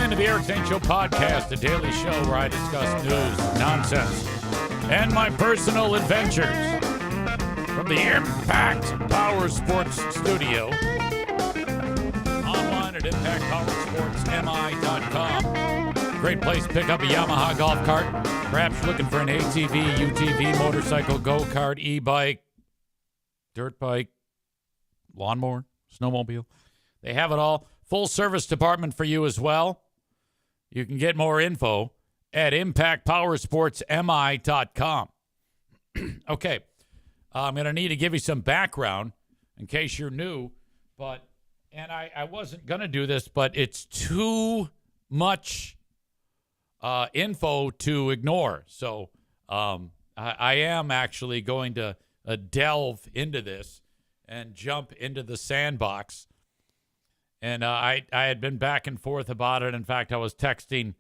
into the Eric Zane Show podcast, a daily show where I discuss news, nonsense, and my personal adventures. From the Impact Power Sports Studio, online at impactpowersportsmi.com. Great place to pick up a Yamaha golf cart. Perhaps you're looking for an ATV, UTV, motorcycle, go-kart, e-bike, dirt bike, lawnmower, snowmobile. They have it all. Full service department for you as well. You can get more info at impactpowersportsmi.com. Okay. I'm going to need to give you some background in case you're new. And I wasn't going to do this, but it's too much info to ignore. So I am actually going to delve into this and jump into the sandbox. And I had been back and forth about it. In fact, I was texting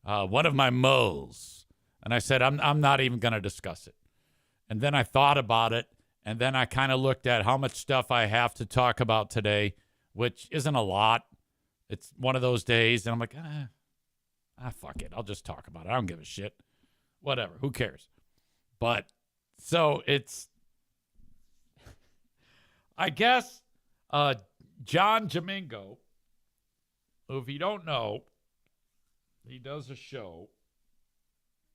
one of my moles, and I said, I'm not even going to discuss it. And then I thought about it, and then I kind of looked at how much stuff I have to talk about today, which isn't a lot. It's one of those days, and I'm like, fuck it. I'll just talk about it. I don't give a shit. Whatever. Who cares? But, so it's, I guess, John Jamingo, who, if you don't know, he does a show.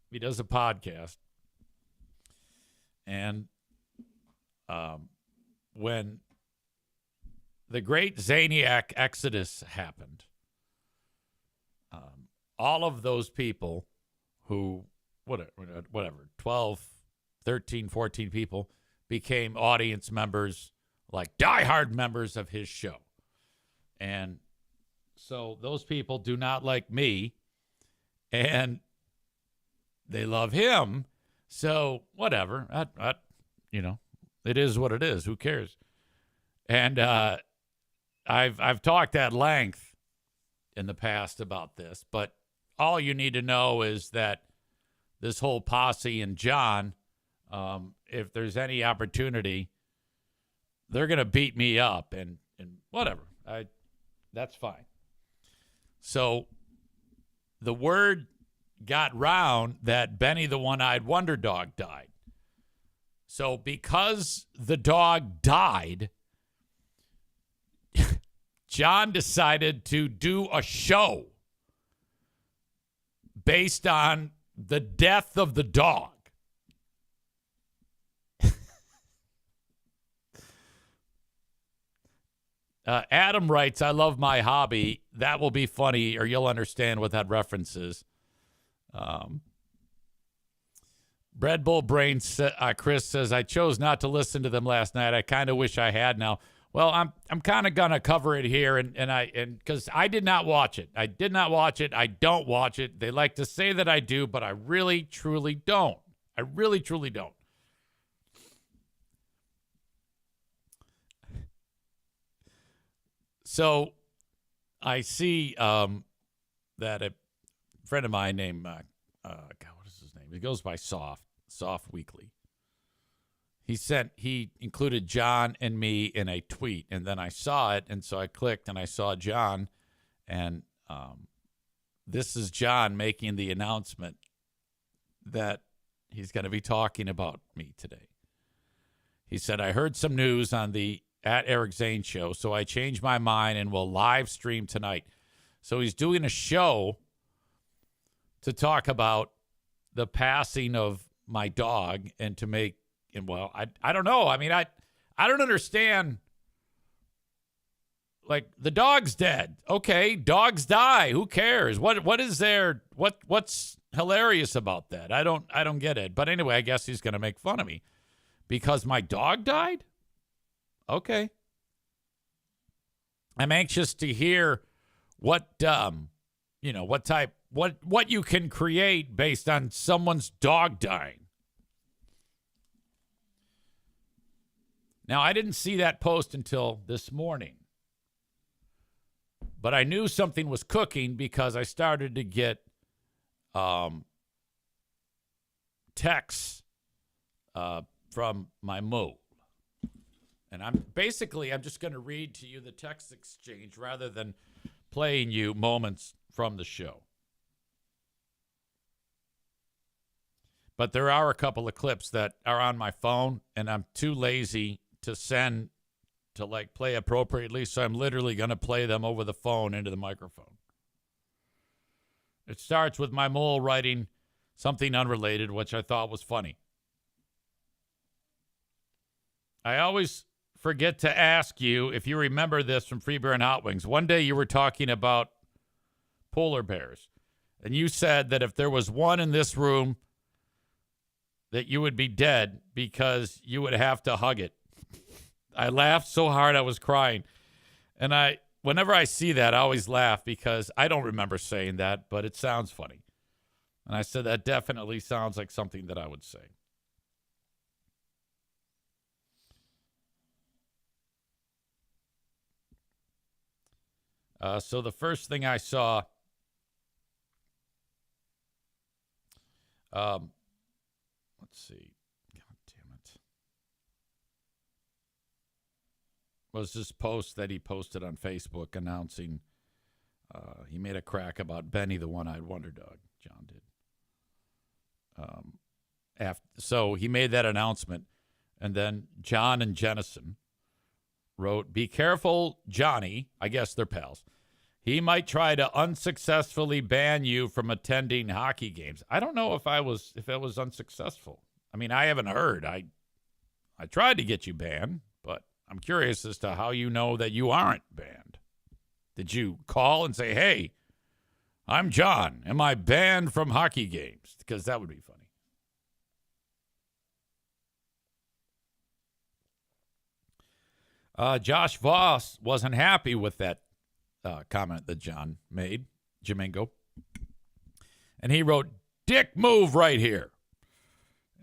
He does a podcast. And when the great Zaniac Exodus happened, all of those people who, whatever, 12, 13, 14 people became audience members, like diehard members of his show. And so those people do not like me, and they love him. So whatever, it is what it is. Who cares? And I've talked at length in the past about this, but all you need to know is that this whole posse and John, if there's any opportunity, they're going to beat me up and whatever. That's fine. So the word got round that Benny the One-Eyed Wonder Dog died. So because the dog died, John decided to do a show based on the death of the dog. Adam writes, I love my hobby. That will be funny, or you'll understand what that reference is. Bread Bull Brain, Chris says, I chose not to listen to them last night. I kind of wish I had now. Well, I'm kind of going to cover it here, and because I did not watch it. I did not watch it. I don't watch it. They like to say that I do, but I really, truly don't. I really, truly don't. So I see that a friend of mine named, God, what is his name? He goes by Soft Weekly. He included John and me in a tweet, and then I saw it, and so I clicked, and I saw John, and this is John making the announcement that he's going to be talking about me today. He said, I heard some news on the at Eric Zane Show, so I changed my mind and will live stream tonight. So he's doing a show to talk about the passing of my dog and to make, and well, I don't know. I mean, I don't understand. Like, the dog's dead. Okay, dogs die. Who cares? What is there? What's hilarious about that? I don't get it. But anyway, I guess he's going to make fun of me because my dog died. Okay. I'm anxious to hear what you can create based on someone's dog dying. Now, I didn't see that post until this morning, but I knew something was cooking because I started to get texts from my mole. And I'm just going to read to you the text exchange rather than playing you moments from the show. But there are a couple of clips that are on my phone, and I'm too lazy to send to like play appropriately, so I'm literally going to play them over the phone into the microphone. It starts with my mole writing something unrelated, which I thought was funny. I always forget to ask you if you remember this from Free Beer and Hot Wings. One day you were talking about polar bears, and you said that if there was one in this room, that you would be dead because you would have to hug it. I laughed so hard I was crying. And whenever I see that, I always laugh because I don't remember saying that, but it sounds funny. And I said that definitely sounds like something that I would say. So the first thing I saw, let's see, God damn it, was this post that he posted on Facebook announcing he made a crack about Benny the One-Eyed Wonder Dog. John did. So he made that announcement, and then John and Jennison wrote, "Be careful, Johnny." I guess they're pals. "He might try to unsuccessfully ban you from attending hockey games." I don't know if it was unsuccessful. I mean, I haven't heard. I tried to get you banned, but I'm curious as to how you know that you aren't banned. Did you call and say, "Hey, I'm John. Am I banned from hockey games?" Because that would be funny. Josh Voss wasn't happy with that comment that John made, Jamingo. And he wrote, "Dick move right here."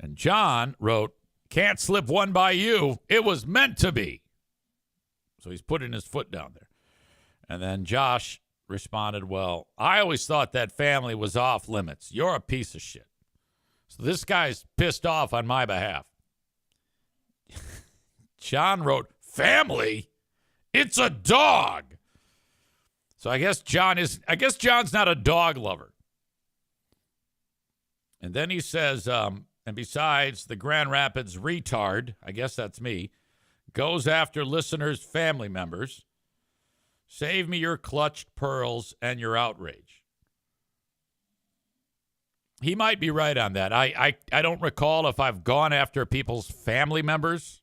And John wrote, "Can't slip one by you. It was meant to be." So he's putting his foot down there. And then Josh responded, "Well, I always thought that family was off limits. You're a piece of shit." So this guy's pissed off on my behalf. John wrote, "Family? It's a dog." So I guess John's not a dog lover. And then he says, and besides, the Grand Rapids retard, I guess that's me, goes after listeners' family members. Save me your clutched pearls and your outrage. He might be right on that. I don't recall if I've gone after people's family members,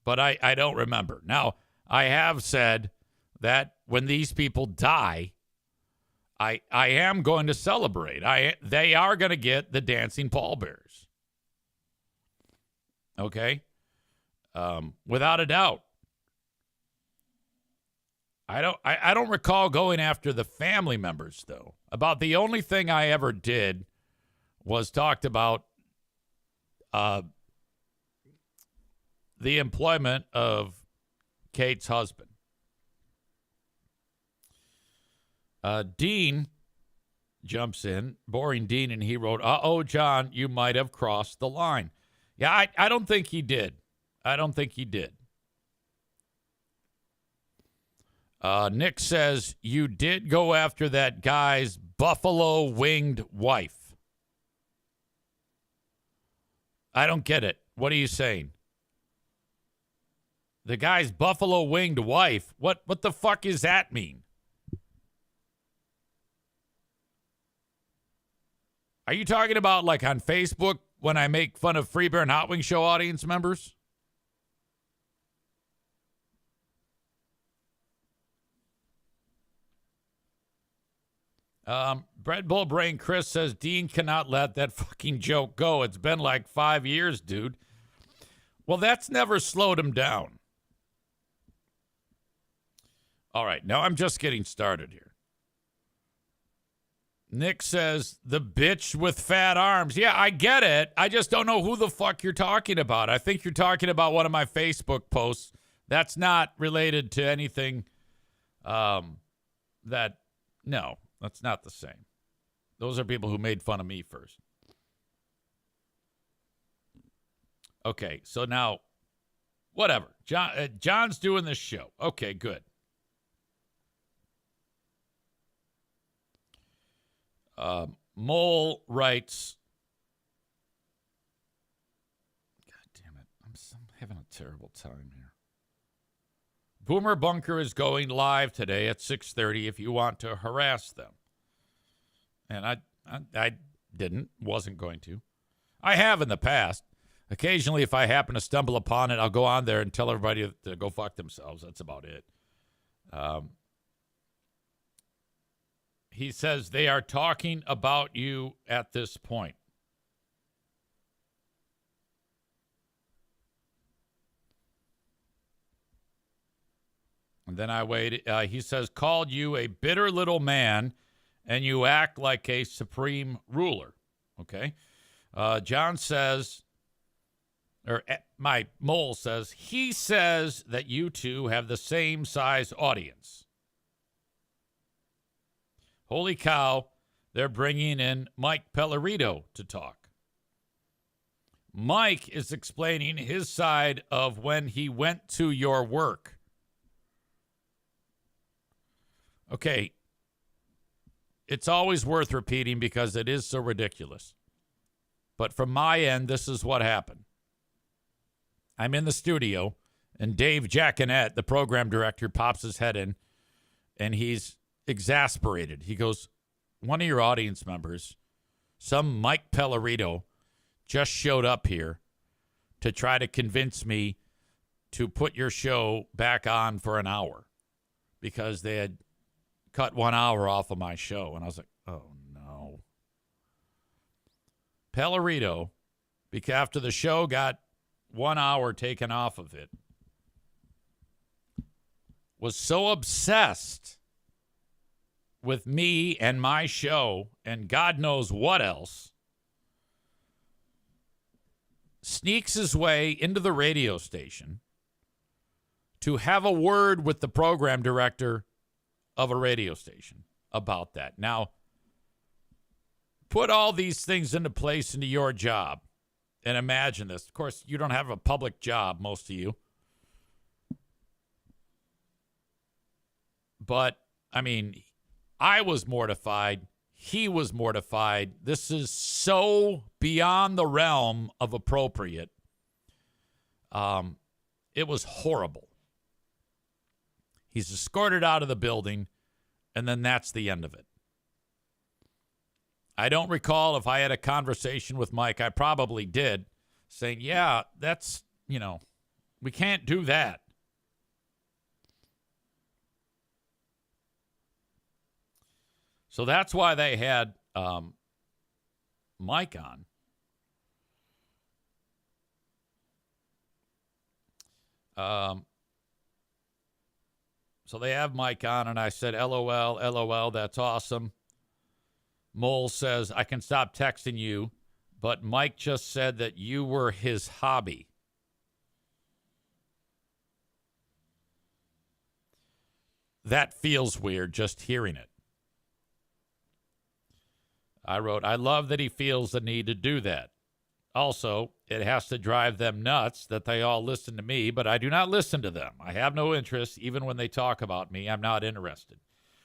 but I don't remember. Now, I have said that when these people die, I am going to celebrate. They are going to get the dancing pallbearers. Okay? Without a doubt. I don't recall going after the family members, though. About the only thing I ever did was talked about the employment of Kate's husband. Dean jumps in, boring Dean, and he wrote, "Uh-oh, John, you might have crossed the line." Yeah, I don't think he did. Nick says, "You did go after that guy's buffalo-winged wife." I don't get it. What are you saying? The guy's buffalo-winged wife? What the fuck does that mean? Are you talking about like on Facebook when I make fun of Free Beer and Hot Wing Show audience members? Bread Bull Brain Chris says, "Dean cannot let that fucking joke go. It's been like 5 years, dude." Well, that's never slowed him down. All right, now I'm just getting started here. Nick says, "The bitch with fat arms." Yeah, I get it. I just don't know who the fuck you're talking about. I think you're talking about one of my Facebook posts. That's not related to anything no, that's not the same. Those are people who made fun of me first. Okay, so now, whatever. John's doing this show. Okay, good. Mole writes, God damn it, I'm having a terrible time here. Boomer Bunker is going live today at 6:30 if you want to harass them. And I wasn't going to. I have in the past. Occasionally, if I happen to stumble upon it, I'll go on there and tell everybody to go fuck themselves. That's about it. He says they are talking about you at this point. And then I waited. He says, called you a bitter little man, and you act like a supreme ruler. Okay. John says, or my mole says, he says that you two have the same size audience. Holy cow, they're bringing in Mike Pellerito to talk. Mike is explaining his side of when he went to your work. Okay, it's always worth repeating because it is so ridiculous. But from my end, this is what happened. I'm in the studio, and Dave Jackinette, the program director, pops his head in, and he's exasperated. He goes, one of your audience members, some Mike Pellerito, just showed up here to try to convince me to put your show back on for an hour because they had cut 1 hour off of my show. And I was like, oh, no. Pellerito, because after the show got 1 hour taken off of it, was so obsessed with me and my show and God knows what else, sneaks his way into the radio station to have a word with the program director of a radio station about that. Now, put all these things into place into your job and imagine this. Of course, you don't have a public job, most of you. But, I mean, I was mortified. He was mortified. This is so beyond the realm of appropriate. It was horrible. He's escorted out of the building, and then that's the end of it. I don't recall if I had a conversation with Mike. I probably did, saying, yeah, that's, we can't do that. So that's why they had Mike on. So they have Mike on, and I said, LOL, LOL, that's awesome. Mole says, I can stop texting you, but Mike just said that you were his hobby. That feels weird just hearing it. I wrote, I love that he feels the need to do that. Also, it has to drive them nuts that they all listen to me, but I do not listen to them. I have no interest. Even when they talk about me, I'm not interested.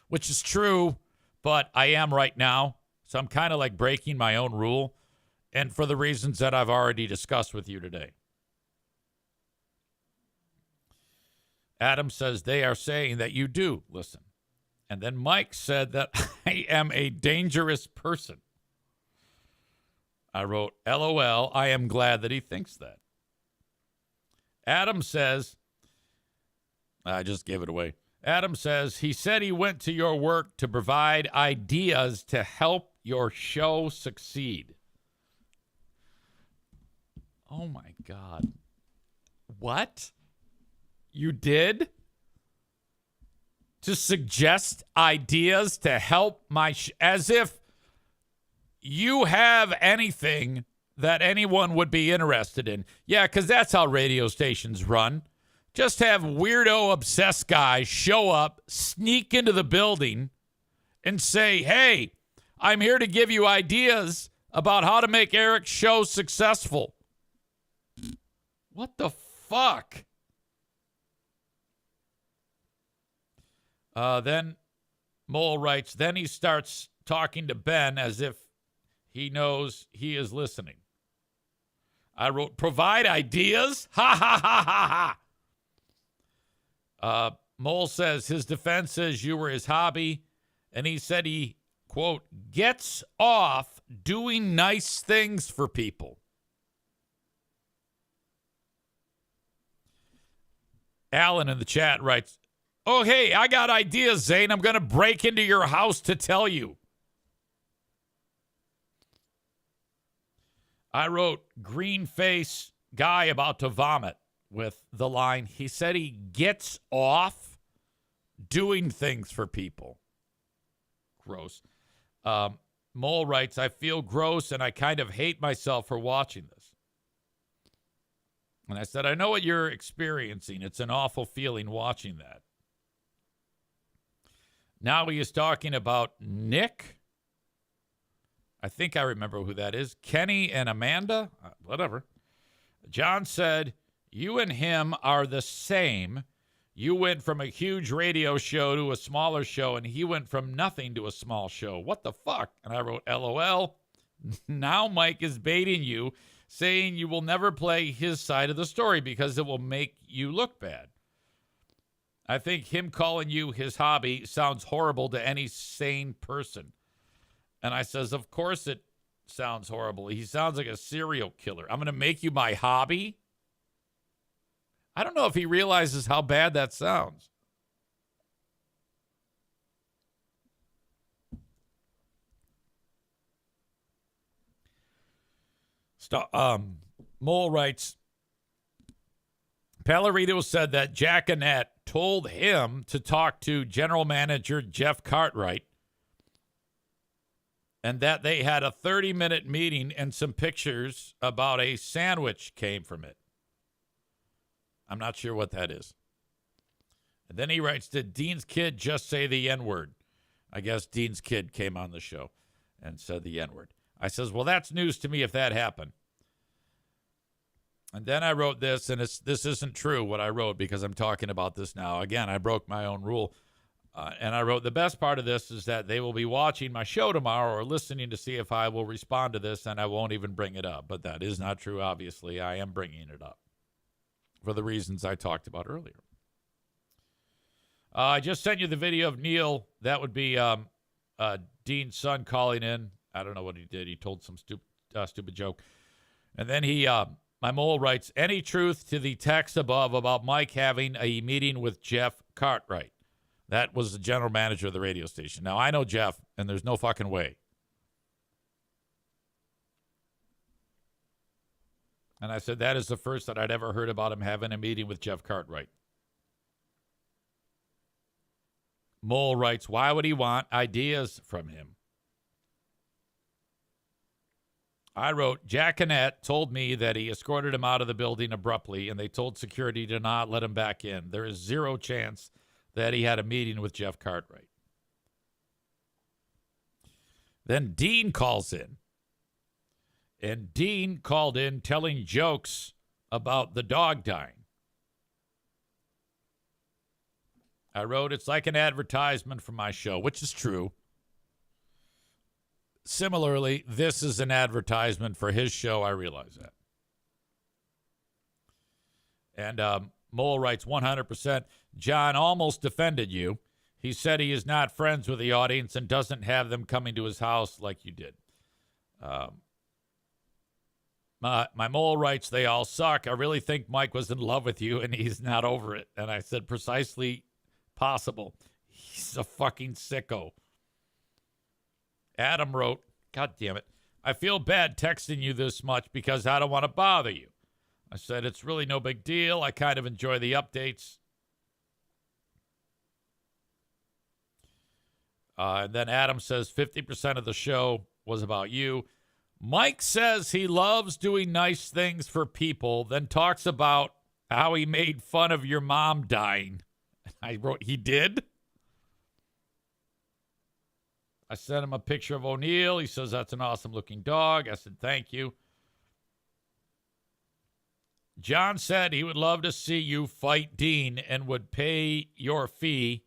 Which is true, but I am right now. So I'm kind of like breaking my own rule, and for the reasons that I've already discussed with you today. Adam says they are saying that you do listen. And then Mike said that I am a dangerous person. I wrote, LOL, I am glad that he thinks that. Adam says, I just gave it away. Adam says, he said he went to your work to provide ideas to help your show succeed. Oh, my God. What? You did? To suggest ideas to help my as if you have anything that anyone would be interested in. Yeah, because that's how radio stations run. Just have weirdo obsessed guys show up, sneak into the building, and say, hey, I'm here to give you ideas about how to make Eric's show successful. What the fuck? Then Mole writes, then he starts talking to Ben as if he knows he is listening. I wrote, provide ideas? Ha, ha, ha, ha, ha. Mole says his defense says you were his hobby, and he said he, quote, gets off doing nice things for people. Alan in the chat writes, oh, hey, I got ideas, Zane. I'm going to break into your house to tell you. I wrote, green face guy about to vomit with the line, he said he gets off doing things for people. Gross. Mole writes, I feel gross and I kind of hate myself for watching this. And I said, I know what you're experiencing. It's an awful feeling watching that. Now he is talking about Nick. I think I remember who that is. Kenny and Amanda. Whatever. John said, you and him are the same. You went from a huge radio show to a smaller show, and he went from nothing to a small show. What the fuck? And I wrote, LOL. Now Mike is baiting you, saying you will never play his side of the story because it will make you look bad. I think him calling you his hobby sounds horrible to any sane person. And I says, of course it sounds horrible. He sounds like a serial killer. I'm going to make you my hobby? I don't know if he realizes how bad that sounds. Mole writes, Pallarito said that Jack Annette told him to talk to general manager Jeff Cartwright and that they had a 30-minute meeting and some pictures about a sandwich came from it. I'm not sure what that is. And then he writes, did Dean's kid just say the N-word? I guess Dean's kid came on the show and said the N-word. I says, well, that's news to me if that happened. And then I wrote this, and this isn't true what I wrote because I'm talking about this now. Again, I broke my own rule. And I wrote, the best part of this is that they will be watching my show tomorrow or listening to see if I will respond to this, and I won't even bring it up. But that is not true, obviously. I am bringing it up for the reasons I talked about earlier. I just sent you the video of Neil. That would be Dean's son calling in. I don't know what he did. He told some stupid joke. And then my mole writes, any truth to the text above about Mike having a meeting with Jeff Cartwright? That was the general manager of the radio station. Now, I know Jeff, and there's no fucking way. And I said, that is the first that I'd ever heard about him having a meeting with Jeff Cartwright. Mole writes, why would he want ideas from him? I wrote, Jack Annette told me that he escorted him out of the building abruptly, and they told security to not let him back in. There is zero chance that he had a meeting with Jeff Cartwright. Then Dean calls in. And Dean called in telling jokes about the dog dying. I wrote, it's like an advertisement for my show, which is true. Similarly, this is an advertisement for his show. I realize that. And Mole writes 100%. John almost defended you. He said he is not friends with the audience and doesn't have them coming to his house like you did. My mole writes, they all suck. I really think Mike was in love with you and he's not over it. And I said, precisely possible. He's a fucking sicko. Adam wrote, God damn it. I feel bad texting you this much because I don't want to bother you. I said, it's really no big deal. I kind of enjoy the updates. And then Adam says 50% of the show was about you. Mike says he loves doing nice things for people, then talks about how he made fun of your mom dying. I wrote, he did? I sent him a picture of O'Neill. He says, that's an awesome looking dog. I said, thank you. John said he would love to see you fight Dean and would pay your fee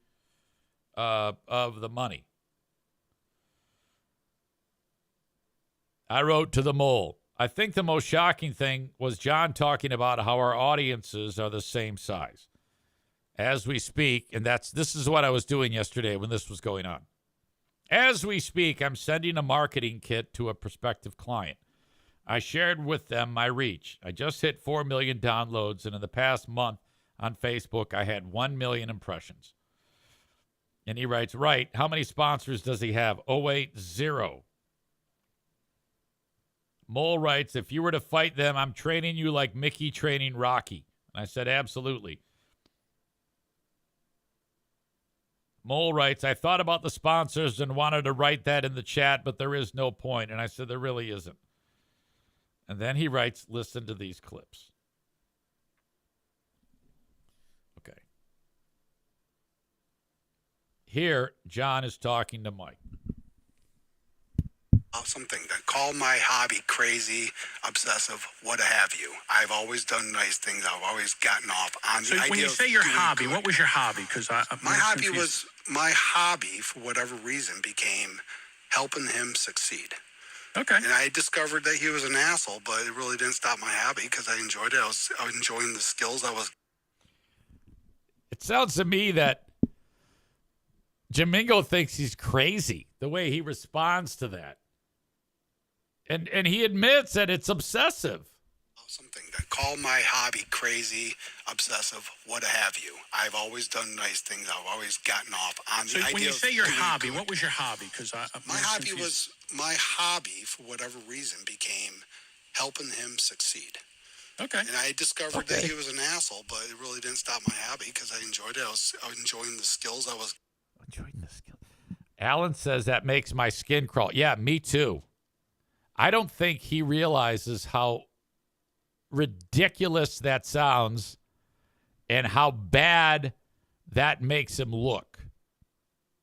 of the money. I wrote to the mole. I think the most shocking thing was John talking about how our audiences are the same size. As we speak, and this is what I was doing yesterday when this was going on. As we speak, I'm sending a marketing kit to a prospective client. I shared with them my reach. I just hit 4 million downloads, and in the past month on Facebook, I had 1 million impressions. And he writes, right, how many sponsors does he have? Oh, wait, 0. Mole writes, if you were to fight them, I'm training you like Mickey training Rocky. And I said, absolutely. Mole writes, I thought about the sponsors and wanted to write that in the chat, but there is no point. And I said, there really isn't. And then he writes, listen to these clips. Okay. Here, John is talking to Mike. Something that call my hobby crazy, obsessive, what have you. I've always done nice things. I've always gotten off on the idea. So when you say your hobby, what was your hobby? Because my hobby, for whatever reason, became helping him succeed. Okay. And I discovered that he was an asshole, but it really didn't stop my hobby because I enjoyed it. I was enjoying the skills. It sounds to me that Jamingo thinks he's crazy the way he responds to that. And he admits that it's obsessive. Something that call my hobby crazy, obsessive, what have you. I've always done nice things. I've always gotten off on the idea. So when you say your hobby, what was your hobby? Because my hobby, for whatever reason, became helping him succeed. Okay. And I discovered that he was an asshole, but it really didn't stop my hobby because I enjoyed it. I was enjoying the skills. Enjoying the skills. Alan says that makes my skin crawl. Yeah, me too. I don't think he realizes how ridiculous that sounds and how bad that makes him look.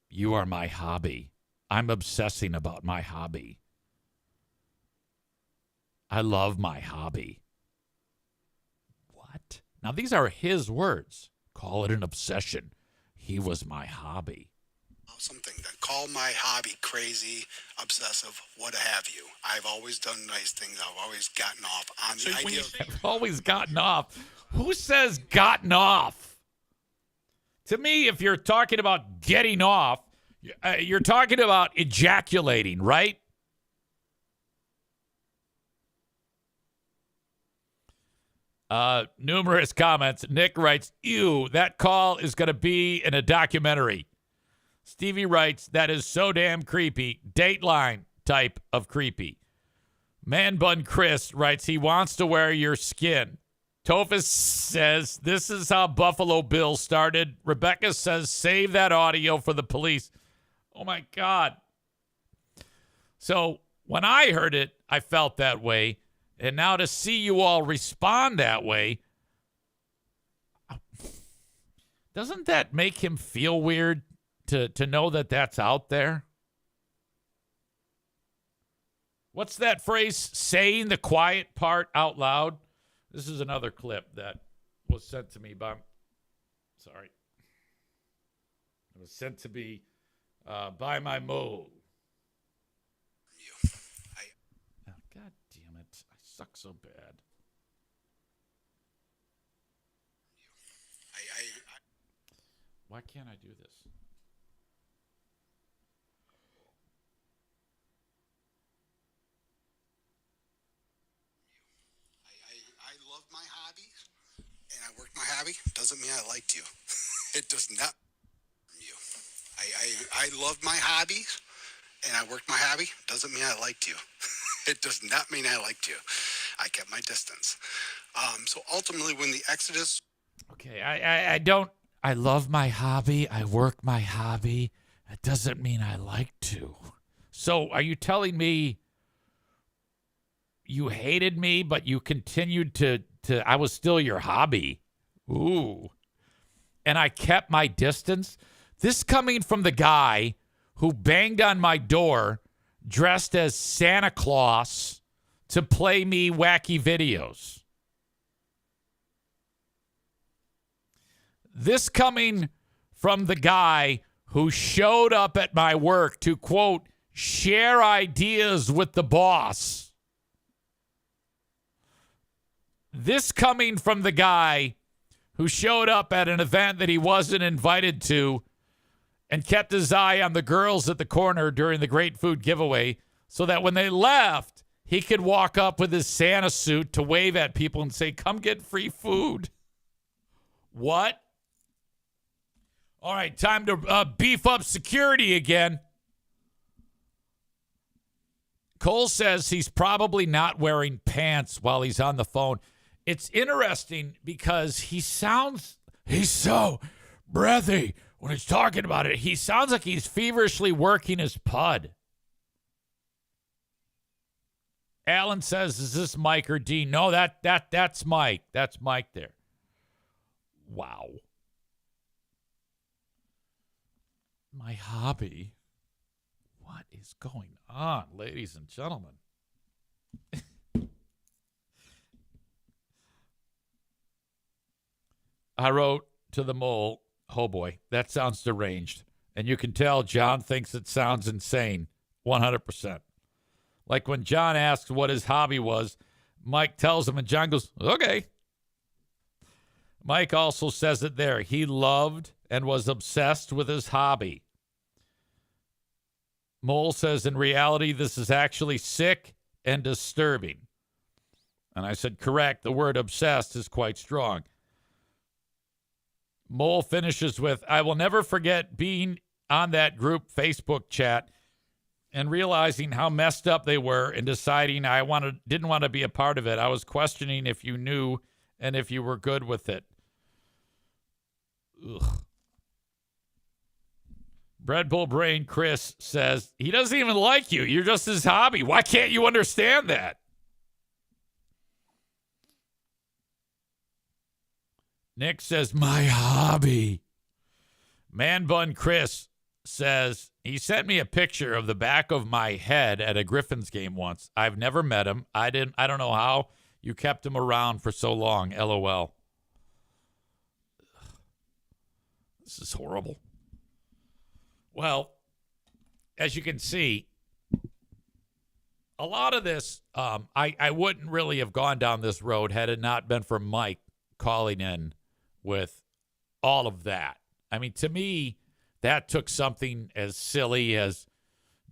You are my hobby. I'm obsessing about my hobby. I love my hobby. What? Now, these are his words. Call it an obsession. He was my hobby. Something that call my hobby crazy, obsessive, what have you. I've always done nice things. I've always gotten off on the idea. I've always gotten off. Who says gotten off? To me, if you're talking about getting off, you're talking about ejaculating, right? Numerous comments. Nick writes, ew, that call is going to be in a documentary. Stevie writes, that is so damn creepy. Dateline type of creepy. Man Bun Chris writes, he wants to wear your skin. Tophus says, this is how Buffalo Bill started. Rebecca says, save that audio for the police. Oh, my God. So when I heard it, I felt that way. And now to see you all respond that way, doesn't that make him feel weird? To know that that's out there? What's that phrase? Saying the quiet part out loud? This is another clip that was sent to me by... Sorry. It was sent to me by my mole. Oh, God damn it. I suck so bad. Why can't I do this? I love my hobby, and I work my hobby. Doesn't mean I liked you. It does not. You. I love my hobby, and I work my hobby. Doesn't mean I liked you. It does not mean I liked you. I kept my distance. So ultimately, when the Exodus. Okay, I don't. I love my hobby. I work my hobby. That doesn't mean I like to. So are you telling me you hated me, but you continued to I was still your hobby? Ooh. And I kept my distance? This coming from the guy who banged on my door dressed as Santa Claus to play me wacky videos. This coming from the guy who showed up at my work to, quote, share ideas with the boss. This coming from the guy who showed up at an event that he wasn't invited to and kept his eye on the girls at the corner during the great food giveaway so that when they left, he could walk up with his Santa suit to wave at people and say, come get free food. What? All right, time to beef up security again. Cole says he's probably not wearing pants while he's on the phone. It's interesting because he's so breathy when he's talking about it. He sounds like he's feverishly working his pud. Alan says, is this Mike or Dean? No, that's Mike. That's Mike there. Wow. My hobby. What is going on, ladies and gentlemen? I wrote to the mole, oh boy, that sounds deranged. And you can tell John thinks it sounds insane, 100%. Like when John asks what his hobby was, Mike tells him and John goes, okay. Mike also says it there. He loved and was obsessed with his hobby. Mole says, in reality, this is actually sick and disturbing. And I said, correct. The word obsessed is quite strong. Mole finishes with, I will never forget being on that group Facebook chat and realizing how messed up they were and deciding didn't want to be a part of it. I was questioning if you knew and if you were good with it. Ugh. Bread Bull Brain Chris says, he doesn't even like you. You're just his hobby. Why can't you understand that? Nick says, my hobby. Man Bun Chris says, he sent me a picture of the back of my head at a Griffins game once. I've never met him. I don't know how you kept him around for so long. LOL. This is horrible. Well, as you can see, a lot of this, I wouldn't really have gone down this road had it not been for Mike calling in with all of that. I mean, to me, that took something as silly as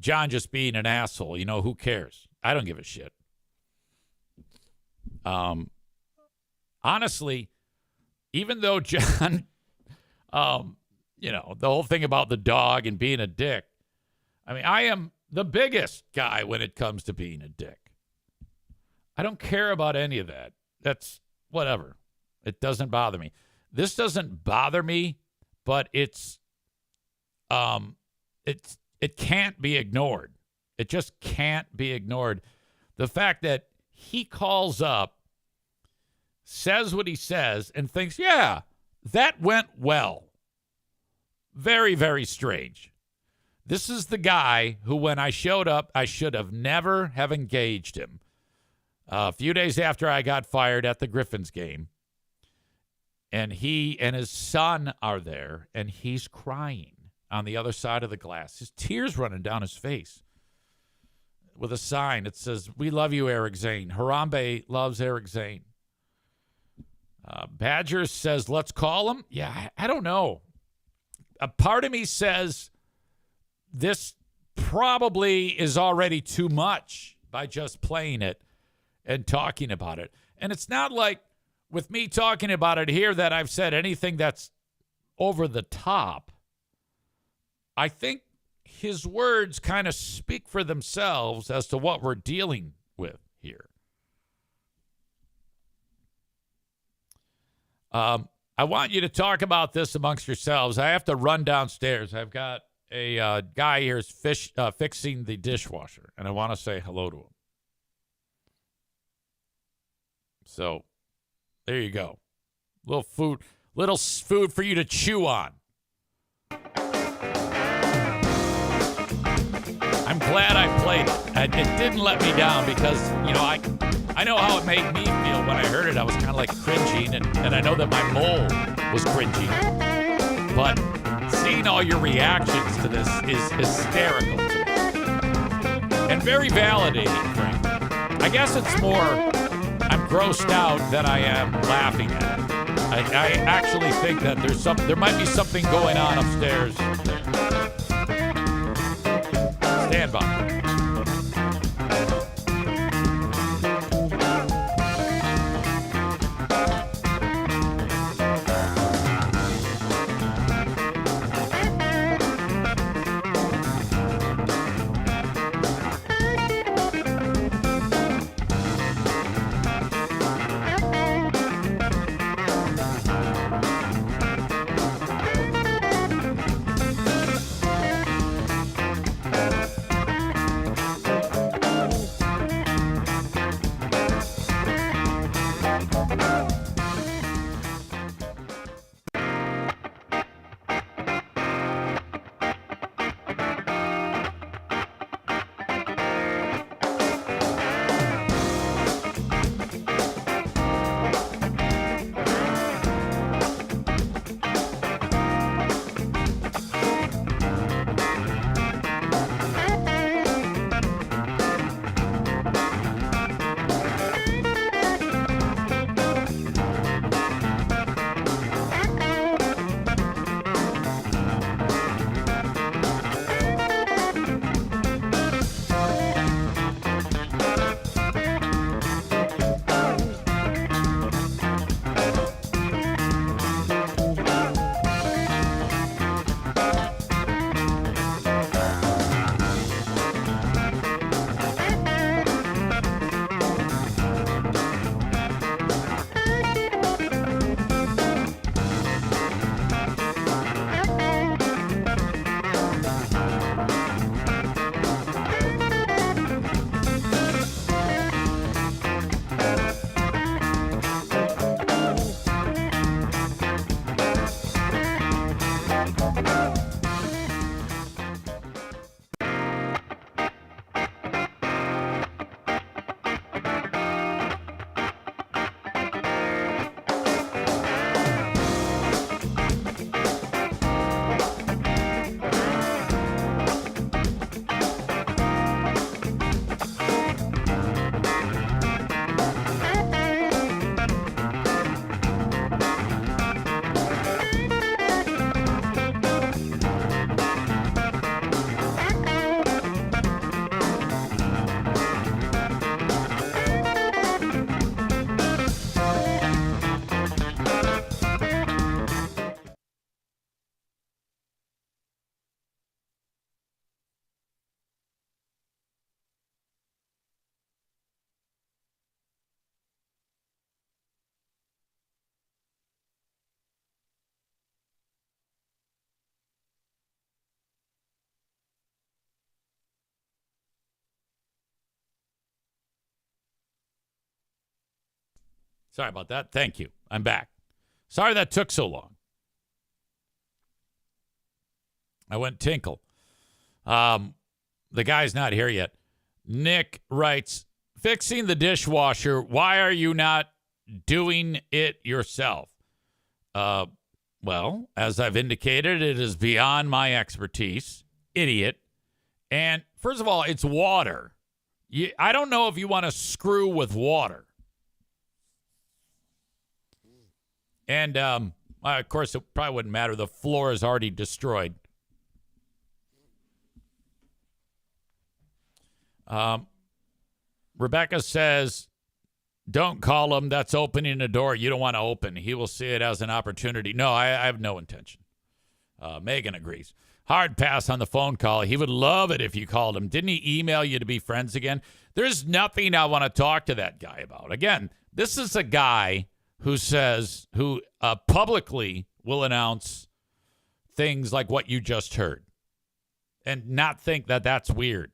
John just being an asshole. You know, who cares? I don't give a shit. Honestly, even though John, you know, the whole thing about the dog and being a dick, I mean, I am the biggest guy when it comes to being a dick. I don't care about any of that. That's whatever. It doesn't bother me. This doesn't bother me, but it can't be ignored. It just can't be ignored. The fact that he calls up, says what he says, and thinks, yeah, that went well. Very, very strange. This is the guy who, when I showed up, I should have never have engaged him. A few days after I got fired at the Griffins game, and he and his son are there, and he's crying on the other side of the glass. His tears running down his face with a sign that says, we love you, Eric Zane. Harambe loves Eric Zane. Badger says, let's call him. Yeah, I don't know. A part of me says this probably is already too much by just playing it and talking about it. And it's not like with me talking about it here that I've said anything that's over the top. I think his words kind of speak for themselves as to what we're dealing with here. I want you to talk about this amongst yourselves. I have to run downstairs. I've got a guy here is fixing the dishwasher, and I want to say hello to him. So there you go. Little food for you to chew on. I'm glad I played it. It didn't let me down because, you know, I know how it made me feel when I heard it. I was kind of like cringing, and I know that my mole was cringing. But seeing all your reactions to this is hysterical to me. And very validating, Frank. I guess it's more I'm grossed out than I am laughing at it. I actually think that there might be something going on upstairs there. Stand by. Sorry about that. Thank you. I'm back. Sorry that took so long. I went tinkle. The guy's not here yet. Nick writes, fixing the dishwasher. Why are you not doing it yourself? Well, as I've indicated, it is beyond my expertise. Idiot. And first of all, it's water. I don't know if you want to screw with water. And, of course, it probably wouldn't matter. The floor is already destroyed. Rebecca says, don't call him. That's opening a door you don't want to open. He will see it as an opportunity. No, I have no intention. Megan agrees. Hard pass on the phone call. He would love it if you called him. Didn't he email you to be friends again? There's nothing I want to talk to that guy about. Again, this is a guy who publicly will announce things like what you just heard and not think that that's weird.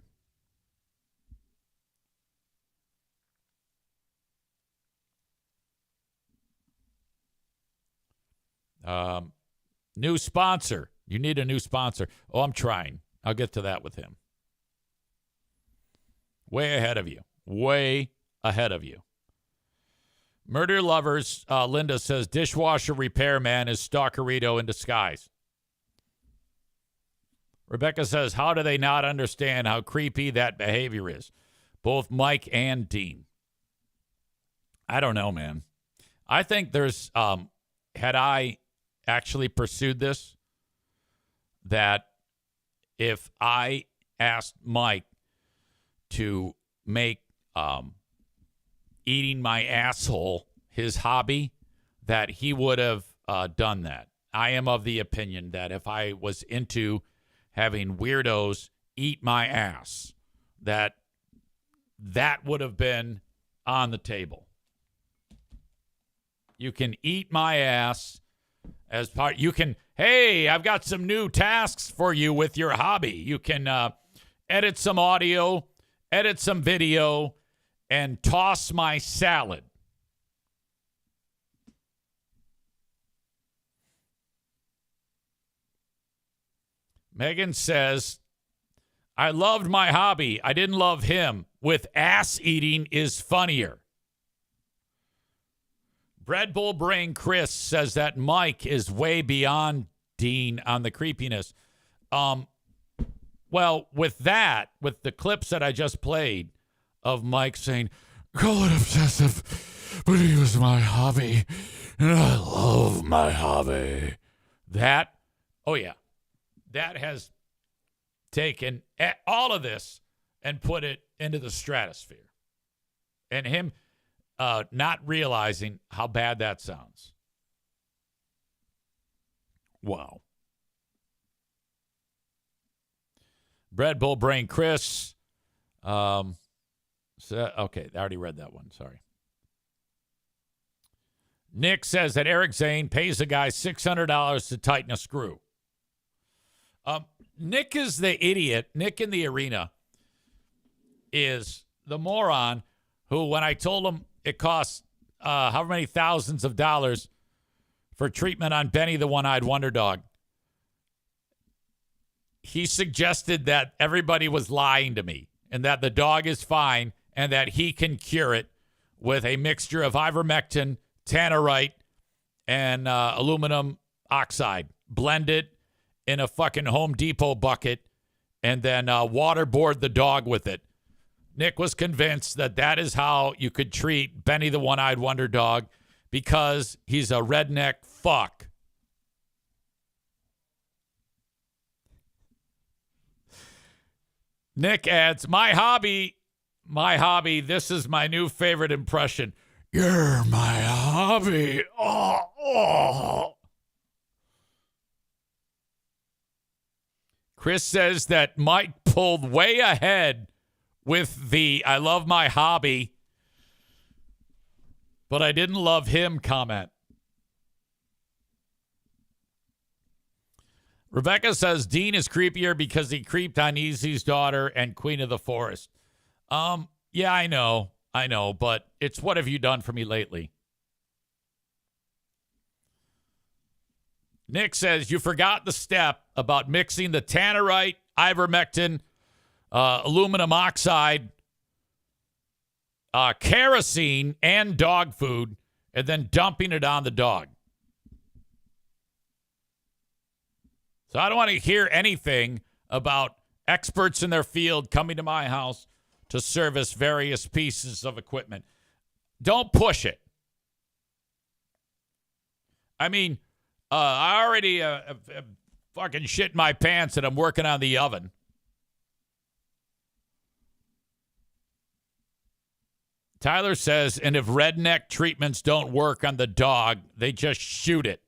New sponsor. You need a new sponsor. Oh, I'm trying. I'll get to that with him. Way ahead of you. Way ahead of you. Murder Lovers, Linda says, dishwasher repairman is Stalkerito in disguise. Rebecca says, how do they not understand how creepy that behavior is? Both Mike and Dean. I don't know, man. I think there's, had I actually pursued this, that if I asked Mike to make eating my asshole his hobby, that he would have done that. I am of the opinion that if I was into having weirdos eat my ass, that would have been on the table. You can eat my ass as part. You can, hey, I've got some new tasks for you with your hobby. You can edit some audio, edit some video, and toss my salad. Megan says, I loved my hobby. I didn't love him. With ass eating is funnier. Bread Bull Brain Chris says that Mike is way beyond Dean on the creepiness. Well, with the clips that I just played of Mike saying, call it obsessive, but he was my hobby, and I love my hobby. That has taken all of this and put it into the stratosphere. And him not realizing how bad that sounds. Wow. Bread Bull Brain Chris. Okay, I already read that one. Sorry. Nick says that Eric Zane pays a guy $600 to tighten a screw. Nick is the idiot. Nick in the arena is the moron who, when I told him it costs however many thousands of dollars for treatment on Benny the One-Eyed Wonder Dog, he suggested that everybody was lying to me and that the dog is fine and that he can cure it with a mixture of ivermectin, tannerite, and aluminum oxide. Blend it in a fucking Home Depot bucket and then waterboard the dog with it. Nick was convinced that is how you could treat Benny the One-Eyed Wonder Dog because he's a redneck fuck. Nick adds, my hobby, this is my new favorite impression. You're my hobby. Oh. Chris says that Mike pulled way ahead with the I love my hobby, but I didn't love him comment. Rebecca says Dean is creepier because he creeped on Easy's daughter and Queen of the Forest. Yeah, I know, but it's what have you done for me lately? Nick says you forgot the step about mixing the tannerite, ivermectin, aluminum oxide, kerosene, and dog food, and then dumping it on the dog. So I don't want to hear anything about experts in their field coming to my house to service various pieces of equipment. Don't push it. I mean, I already fucking shit my pants and I'm working on the oven. Tyler says, and if redneck treatments don't work on the dog, they just shoot it.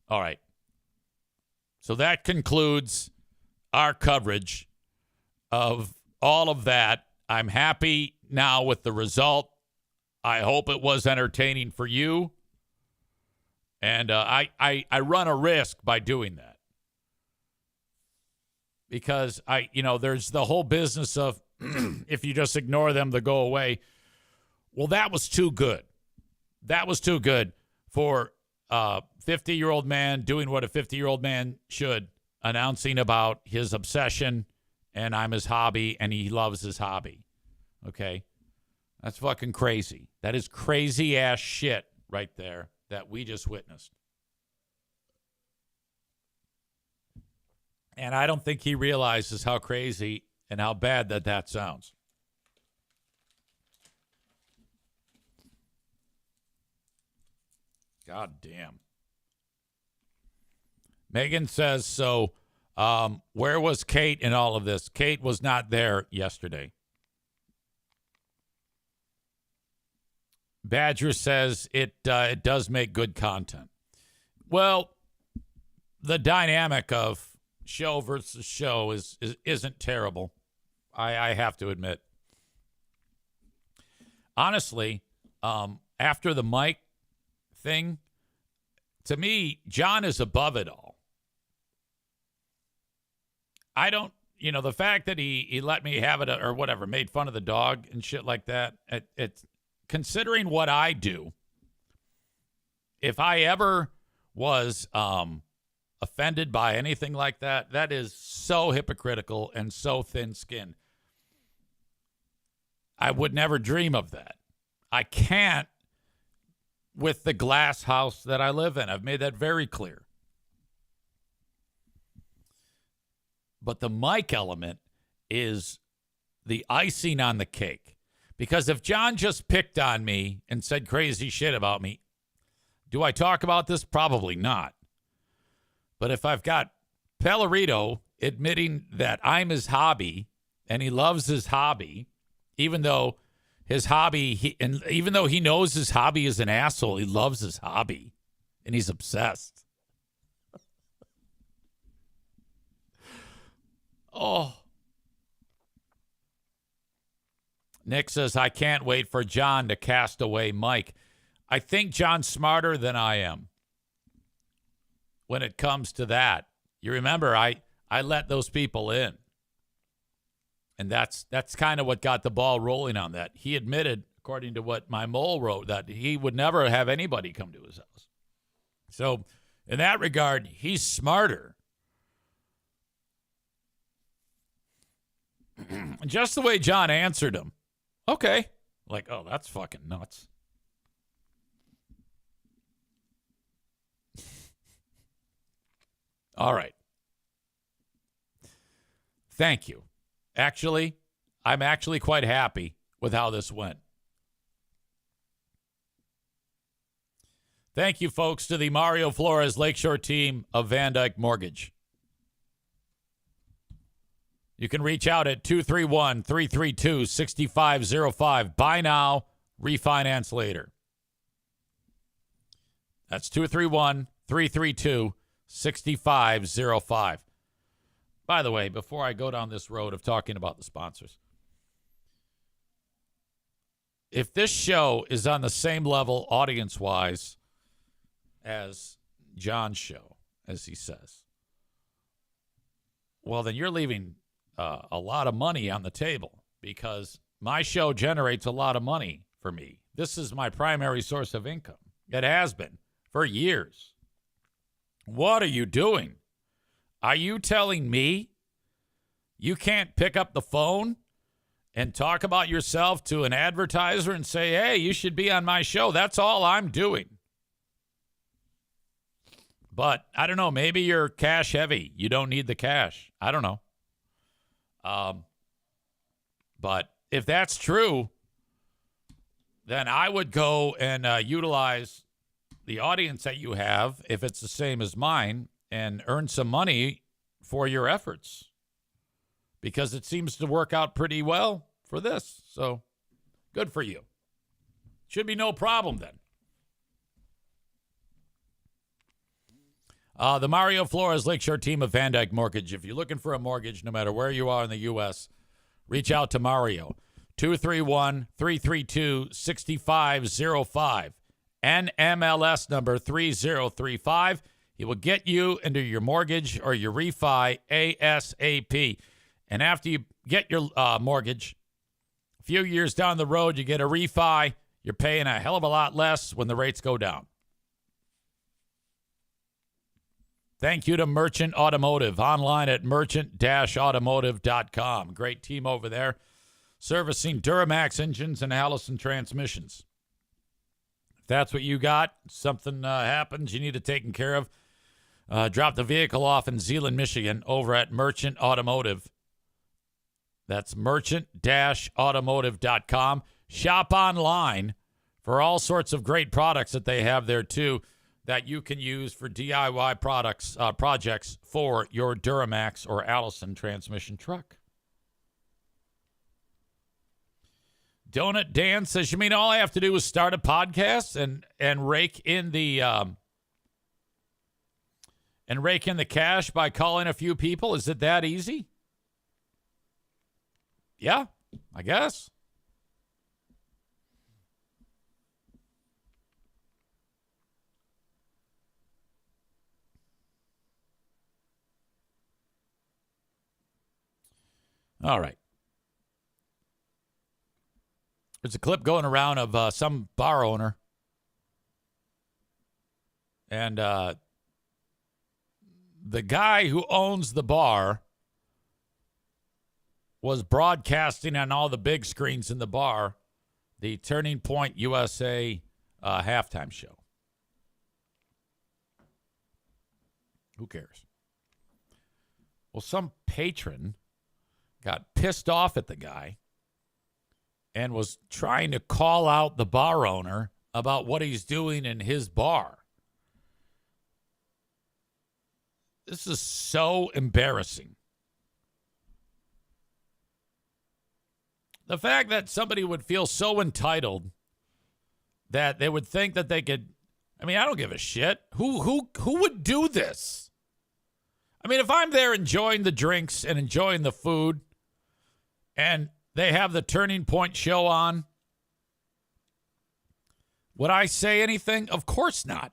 All right. So that concludes our coverage of all of that. I'm happy now with the result. I hope it was entertaining for you. And I run a risk by doing that. Because there's the whole business of if you just ignore them, they go away. Well, that was too good. That was too good for 50-year-old man doing what a 50-year-old man should, announcing about his obsession and I'm his hobby and he loves his hobby. Okay? That's fucking crazy. That is crazy ass shit right there that we just witnessed. And I don't think he realizes how crazy and how bad that sounds. God damn. Megan says, so where was Kate in all of this? Kate was not there yesterday. Badger says it does make good content. Well, the dynamic of show versus show isn't terrible. I have to admit. Honestly, after the Mike thing, to me, John is above it all. I don't, the fact that he let me have it or whatever, made fun of the dog and shit like that, it's considering what I do, if I ever was offended by anything like that, that is so hypocritical and so thin-skinned. I would never dream of that. I can't with the glass house that I live in. I've made that very clear. But the Mike element is the icing on the cake. Because if John just picked on me and said crazy shit about me, do I talk about this? Probably not. But if I've got Pellerito admitting that I'm his hobby and he loves his hobby, even though his hobby, even though he knows his hobby is an asshole, he loves his hobby and he's obsessed. Oh. Nick says, I can't wait for John to cast away Mike. I think John's smarter than I am when it comes to that. You remember, I let those people in. And that's kind of what got the ball rolling on that. He admitted, according to what my mole wrote, that he would never have anybody come to his house. So in that regard, he's smarter. Just the way John answered him. Okay. Like, oh, that's fucking nuts. All right. Thank you. Actually, I'm actually quite happy with how this went. Thank you, folks, to the Mario Flores Lakeshore team of Van Dyke Mortgage. You can reach out at 231-332-6505. Buy now, refinance later. That's 231-332-6505. By the way, before I go down this road of talking about the sponsors, if this show is on the same level audience-wise as John's show, as he says, well, then you're leaving a lot of money on the table because my show generates a lot of money for me. This is my primary source of income. It has been for years. What are you doing? Are you telling me you can't pick up the phone and talk about yourself to an advertiser and say, hey, you should be on my show? That's all I'm doing. But I don't know. Maybe you're cash heavy. You don't need the cash. I don't know. But if that's true, then I would go and utilize the audience that you have, if it's the same as mine, and earn some money for your efforts. Because it seems to work out pretty well for this. So good for you. Should be no problem then. The Mario Flores Lakeshore team of Van Dyke Mortgage. If you're looking for a mortgage, no matter where you are in the U.S., reach out to Mario. 231-332-6505. NMLS number 3035. He will get you into your mortgage or your refi ASAP. And after you get your mortgage, a few years down the road, you get a refi. You're paying a hell of a lot less when the rates go down. Thank you to Merchant Automotive, online at merchant-automotive.com. Great team over there, servicing Duramax engines and Allison transmissions. If that's what you got, something happens, you need it taken care of, Dropped the vehicle off in Zeeland, Michigan, over at Merchant Automotive. That's merchant-automotive.com. Shop online for all sorts of great products that they have there, too, that you can use for DIY projects for your Duramax or Allison transmission truck. Donut Dan says, you mean all I have to do is start a podcast and rake in the cash by calling a few people? Is it that easy? Yeah, I guess. All right. There's a clip going around of some bar owner. And the guy who owns the bar was broadcasting on all the big screens in the bar the Turning Point USA halftime show. Who cares? Well, some patron got pissed off at the guy and was trying to call out the bar owner about what he's doing in his bar. This is so embarrassing. The fact that somebody would feel so entitled that they would think that they could, I mean, I don't give a shit. Who would do this? I mean, if I'm there enjoying the drinks and enjoying the food and they have the Turning Point show on, would I say anything? Of course not.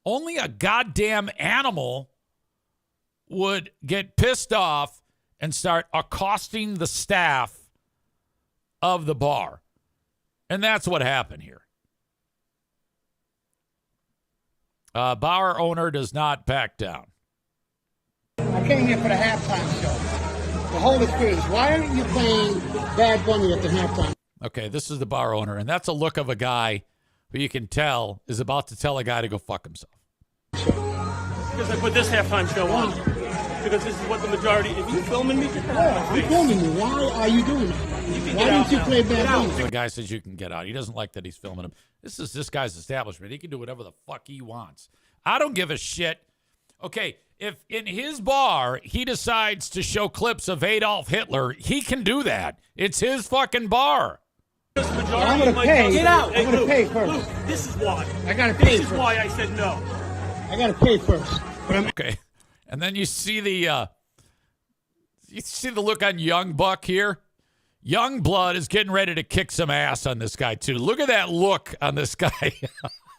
Only a goddamn animal would get pissed off and start accosting the staff of the bar. And that's what happened here. Bar owner does not back down. I came here for the halftime show. The whole experience. Why aren't you playing Bad Bunny at the halftime? Okay, this is the bar owner, and that's a look of a guy who you can tell is about to tell a guy to go fuck himself. Because I put this halftime show on. Because this is what the majority... If you filming me, I'm filming you. Why are you doing that? Why didn't you play Bad Bunny? The guy says you can get out. He doesn't like that he's filming him. This is this guy's establishment. He can do whatever the fuck he wants. I don't give a shit. Okay, if in his bar he decides to show clips of Adolf Hitler, he can do that. It's his fucking bar. I'm going to pay. Get out. I'm going to pay first. Luke, this is why. I got to pay This first. is why I said no. I got to pay first. But I'm Okay. And then you see the look on Young Buck here. Young Blood is getting ready to kick some ass on this guy too. Look at that look on this guy.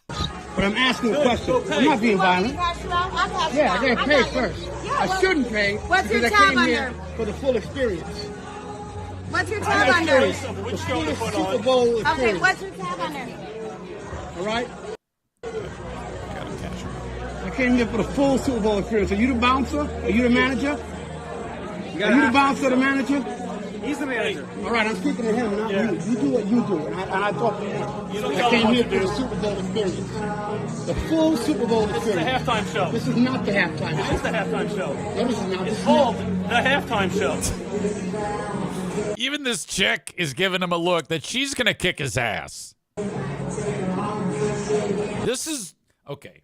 But I'm asking a question. I'm not being violent. Yeah, I got to pay first. I shouldn't pay because I came here for the full experience. What's your I tab got under? the fullest Super Bowl experience. Okay, what's your tab under? All right? I came here for the full Super Bowl experience. Are you the bouncer? Are you the manager? Are you the bouncer or the manager? He's the manager. All right, I'm speaking to him, not you. You do what you do, and I talk to him. I came here for the Super Bowl experience. The full Super Bowl experience. This is the halftime show. This is not the halftime This show. is the halftime show. No, this is not. It's called the halftime show. Even this chick is giving him a look that she's going to kick his ass. This is, okay,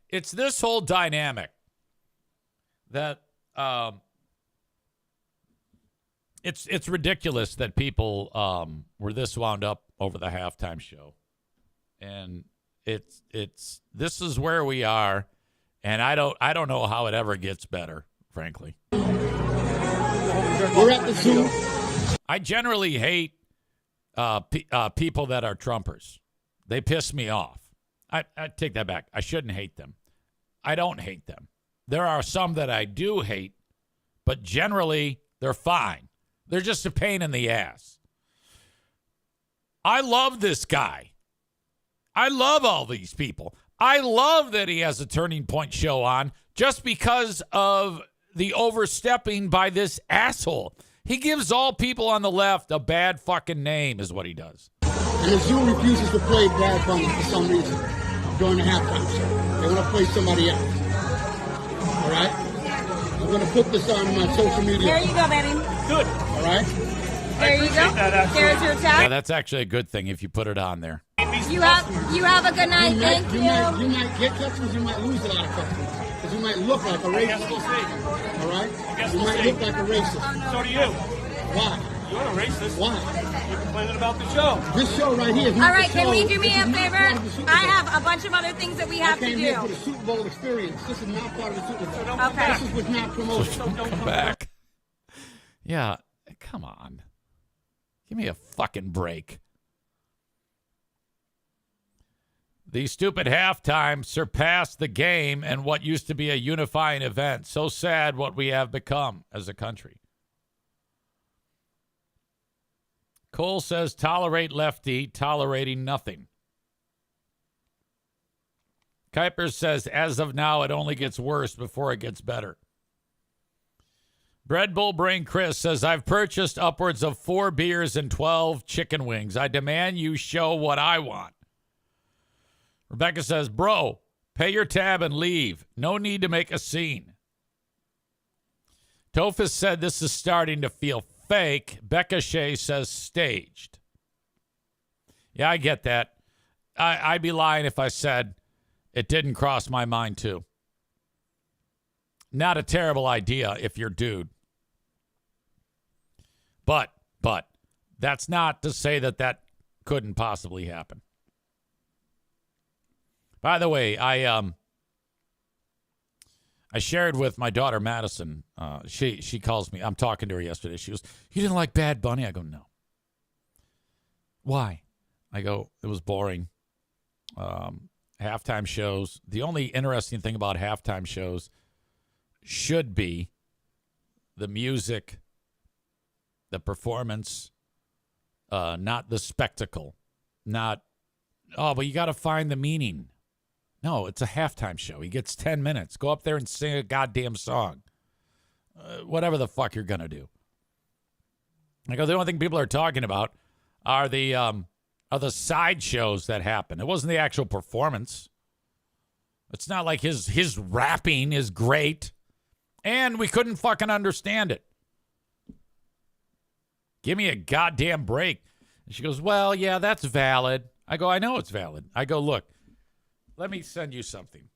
it's this whole dynamic that it's ridiculous that people were this wound up over the halftime show. And it's this is where we are, and I don't know how it ever gets better, frankly. We're at the zoo. I generally hate people that are Trumpers. They piss me off. I take that back. I shouldn't hate them. I don't hate them. There are some that I do hate, but generally they're fine. They're just a pain in the ass. I love this guy. I love all these people. I love that he has a Turning Point show on just because of the overstepping by this asshole. He gives all people on the left a bad fucking name is what he does. And the zoo refuses to play Bad Bunny for some reason during the halftime show. They want to play somebody else. I'm going to put this on my social media. There you go, baby. Good. All right? There you go. There's your Yeah, tag. that's actually a good thing if you put it on there. You have a good night. Thank you. You might get customers, you might lose a lot of customers. Because you might look like a I guess racist. we'll see. All right? guess You we'll might see. look like a racist. So do you. Why? You're a racist. Why? You're complaining about the show. This show right here is All not right, the can show. we do me This a is not favor? part of the Super I Bowl. have a bunch of other things that we I have to came here for do. the Super Bowl experience. This is not part of the Super Bowl. Don't come Okay. This was not promoted. So don't Come back. Yeah, come on. Give me a fucking break. The stupid halftime surpassed the game and what used to be a unifying event. So sad what we have become as a country. Cole says, tolerate lefty, tolerating nothing. Kuiper says, as of now, it only gets worse before it gets better. Bread Bull Brain Chris says, I've purchased upwards of 4 beers and 12 chicken wings. I demand you show what I want. Rebecca says, bro, pay your tab and leave. No need to make a scene. Tophus said, this is starting to feel fake. Becca Shea says, staged. Yeah, I get that. I'd be lying if I said it didn't cross my mind too. Not a terrible idea if you're dude. But that's not to say that couldn't possibly happen. By the way, I shared with my daughter Madison. She calls me. I'm talking to her yesterday. She goes, "You didn't like Bad Bunny?" I go, "No." Why? I go, "It was boring." Halftime shows. The only interesting thing about halftime shows should be the music, the performance, not the spectacle. Not, oh, but you got to find the meaning. No, it's a halftime show. He gets 10 minutes. Go up there and sing a goddamn song. Whatever the fuck you're going to do. I go, the only thing people are talking about are the side shows that happen. It wasn't the actual performance. It's not like his rapping is great. And we couldn't fucking understand it. Give me a goddamn break. And she goes, well, yeah, that's valid. I go, I know it's valid. I go, look. Let me send you something.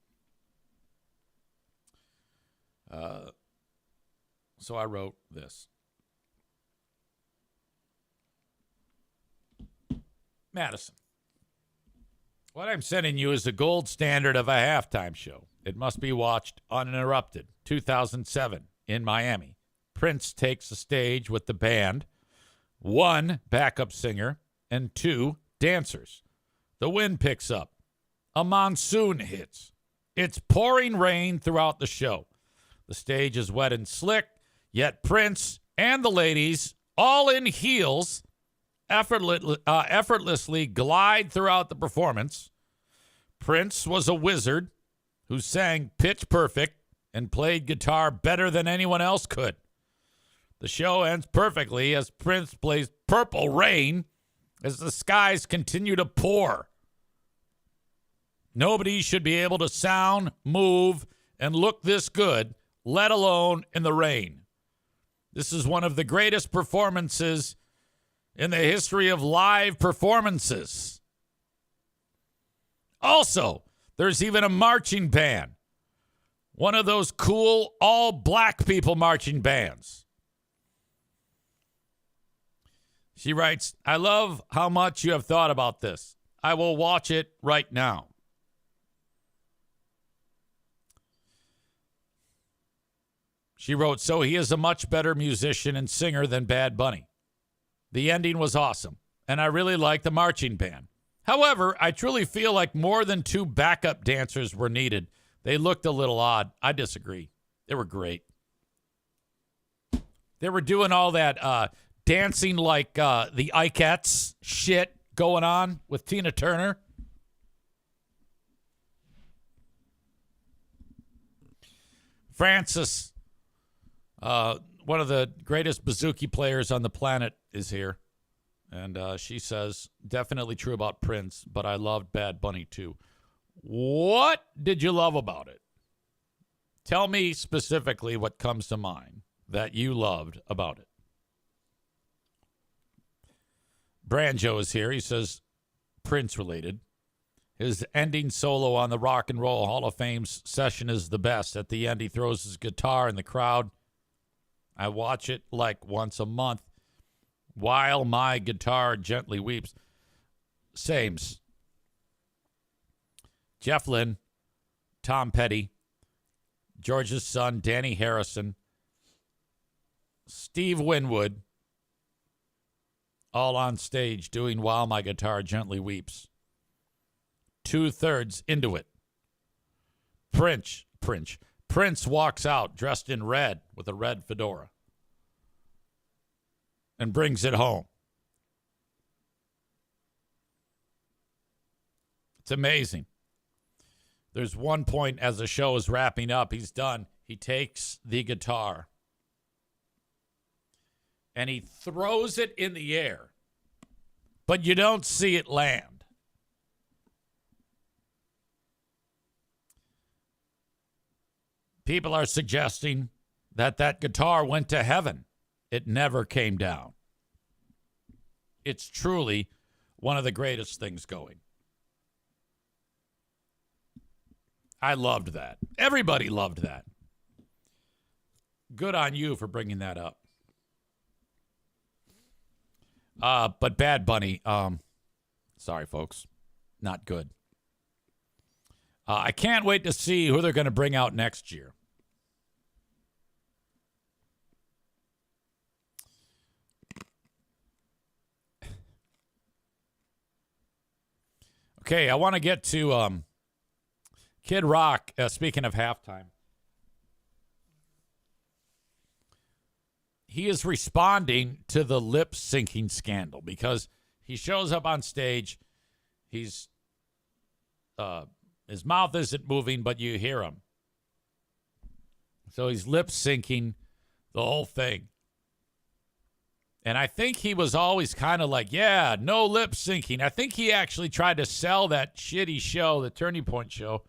So I wrote this. Madison, what I'm sending you is the gold standard of a halftime show. It must be watched uninterrupted. 2007 in Miami. Prince takes the stage with the band, 1 backup singer, and 2 dancers. The wind picks up. A monsoon hits. It's pouring rain throughout the show. The stage is wet and slick, yet Prince and the ladies, all in heels, effortlessly glide throughout the performance. Prince was a wizard who sang pitch perfect and played guitar better than anyone else could. The show ends perfectly as Prince plays Purple Rain as the skies continue to pour. Nobody should be able to sound, move, and look this good, let alone in the rain. This is one of the greatest performances in the history of live performances. Also, there's even a marching band. One of those cool all black people marching bands. She writes, I love how much you have thought about this. I will watch it right now. She wrote, so he is a much better musician and singer than Bad Bunny. The ending was awesome, and I really like the marching band. However, I truly feel like more than 2 backup dancers were needed. They looked a little odd. I disagree. They were great. They were doing all that dancing like the Ikettes shit going on with Tina Turner. Francis, one of the greatest bouzouki players on the planet, is here. And she says, definitely true about Prince, but I loved Bad Bunny too. What did you love about it? Tell me specifically what comes to mind that you loved about it. Branjo is here. He says, Prince related. His ending solo on the Rock and Roll Hall of Fame session is the best. At the end, he throws his guitar in the crowd. I watch it like once a month while my guitar gently weeps. Sames. Jeff Lynne, Tom Petty, George's son, Danny Harrison, Steve Winwood, all on stage doing While My Guitar Gently Weeps. 2/3 into it. Prince walks out dressed in red with a red fedora and brings it home. It's amazing. There's one point as the show is wrapping up, he's done. He takes the guitar and he throws it in the air, but you don't see it land. People are suggesting that that guitar went to heaven. It never came down. It's truly one of the greatest things going. I loved that. Everybody loved that. Good on you for bringing that up. But Bad Bunny, sorry, folks, not good. I can't wait to see who they're going to bring out next year. Okay, I want to get to Kid Rock, speaking of halftime. He is responding to the lip syncing scandal because he shows up on stage. He's his mouth isn't moving, but you hear him. So he's lip syncing the whole thing. And I think he was always kind of like, yeah, no lip syncing. I think he actually tried to sell that shitty show, the Turning Point show,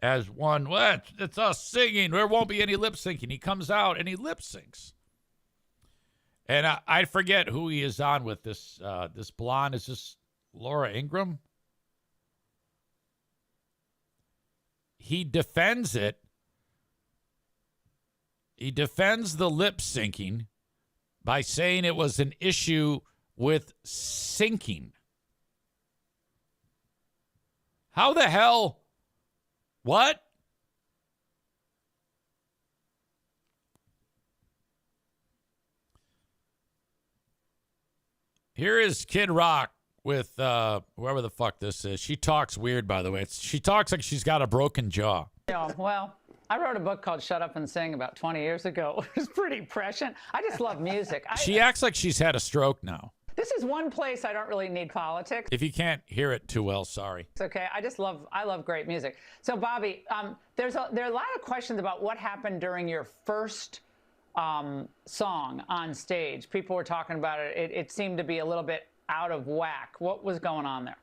as one, well, it's us singing. There won't be any lip syncing. He comes out and he lip syncs. And I forget who he is on with this blonde. Is this Laura Ingraham? He defends it. He defends the lip syncing by saying it was an issue with syncing. How the hell? What? Here is Kid Rock with whoever the fuck this is. She talks weird, by the way. She talks like she's got a broken jaw. Yeah, well, I wrote a book called Shut Up and Sing about 20 years ago. It was pretty prescient. I just love music. She acts like she's had a stroke now. This is one place I don't really need politics. If you can't hear it too well, sorry. It's okay. I love great music. So, Bobby, there are a lot of questions about what happened during your first song on stage. People were talking about it. It seemed to be a little bit out of whack. What was going on there?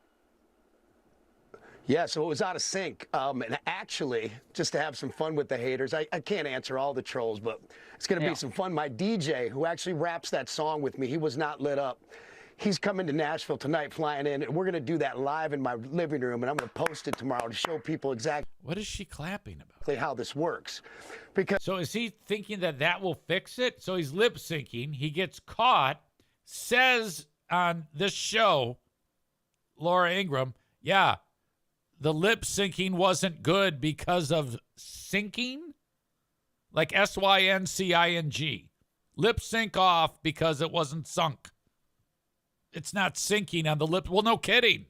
Yeah, so it was out of sync. And actually, just to have some fun with the haters, I can't answer all the trolls, but it's going to be some fun. My DJ, who actually raps that song with me, he was not lit up. He's coming to Nashville tonight, flying in, and we're going to do that live in my living room, and I'm going to post it tomorrow to show people exactly what is she clapping about? How this works. So is he thinking that will fix it? So he's lip syncing. He gets caught, says on this show, Laura Ingraham, yeah, the lip syncing wasn't good because of syncing, like syncing. Lip sync off because it wasn't sunk. It's not syncing on the lip. Well, no kidding.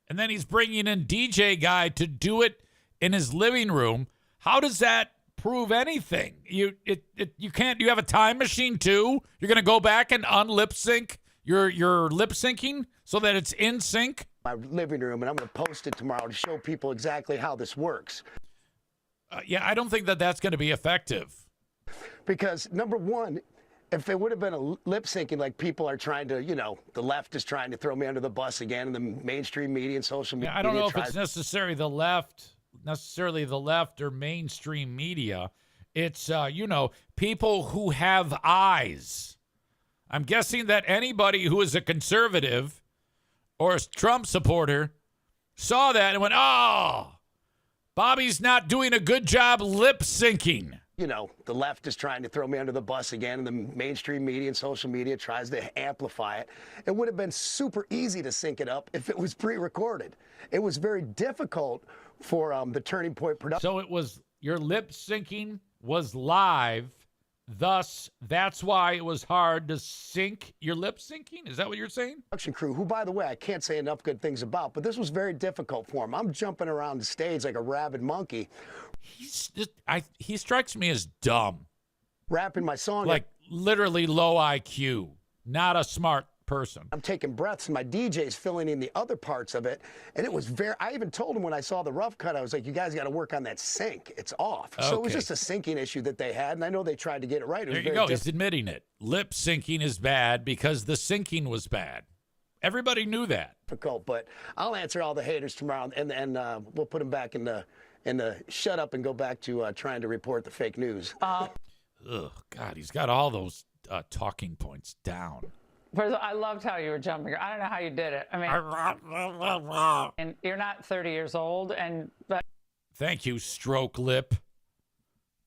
And then he's bringing in DJ guy to do it in his living room. How does that prove anything? You can't. You have a time machine too. You're gonna go back and unlip sync your lip syncing so that it's in sync. My living room, and I'm going to post it tomorrow to show people exactly how this works. Yeah, I don't think that's going to be effective. Because, number one, if it would have been a lip syncing like people are trying to, the left is trying to throw me under the bus again, and the mainstream media and social media. Yeah, I don't know if it's necessary the left necessarily the left or mainstream media. It's, people who have eyes. I'm guessing that anybody who is a conservative or a Trump supporter saw that and went, oh, Bobby's not doing a good job lip syncing. The left is trying to throw me under the bus again, and the mainstream media and social media tries to amplify it. It would have been super easy to sync it up if it was pre-recorded. It was very difficult for the Turning Point production. So it was, your lip syncing was live, thus that's why it was hard to sync your lip syncing? Is that what you're saying? Production crew, who, by the way, I can't say enough good things about, but this was very difficult for him. I'm jumping around the stage like a rabid monkey. He strikes me as dumb. Rapping my song. Like literally low IQ, not a smart person. I'm taking breaths, and my DJ's filling in the other parts of it, and it was I even told him when I saw the rough cut, I was like, you guys got to work on that sync. It's off. Okay. So it was just a syncing issue that they had, and I know they tried to get it right. There you go. He's admitting it. Lip syncing is bad because the syncing was bad. Everybody knew that. Difficult, but I'll answer all the haters tomorrow, and we'll put them back in the shut up and go back to trying to report the fake news. Oh, God, he's got all those talking points down. First of all, I loved how you were jumping. I don't know how you did it. I mean, and you're not 30 years old, but thank you, stroke lip.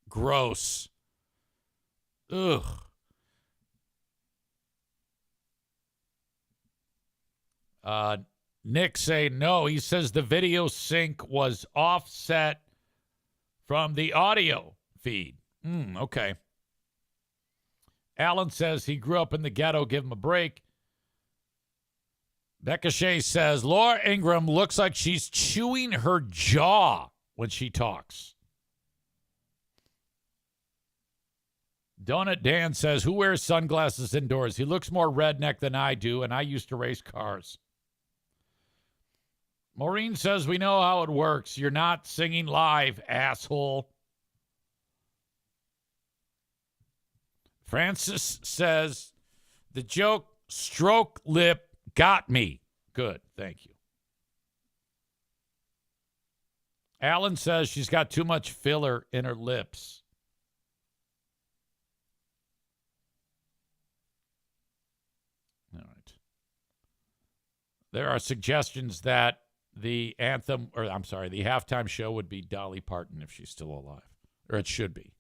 Gross. Ugh. Nick say no. He says the video sync was offset from the audio feed. Okay. Alan says he grew up in the ghetto. Give him a break. Becca Shea says Laura Ingraham looks like she's chewing her jaw when she talks. Donut Dan says, who wears sunglasses indoors? He looks more redneck than I do, and I used to race cars. Maureen says, we know how it works. You're not singing live, asshole. Francis says, the joke stroke lip got me. Good, thank you. Alan says she's got too much filler in her lips. All right. There are suggestions that the halftime show would be Dolly Parton if she's still alive. Or it should be.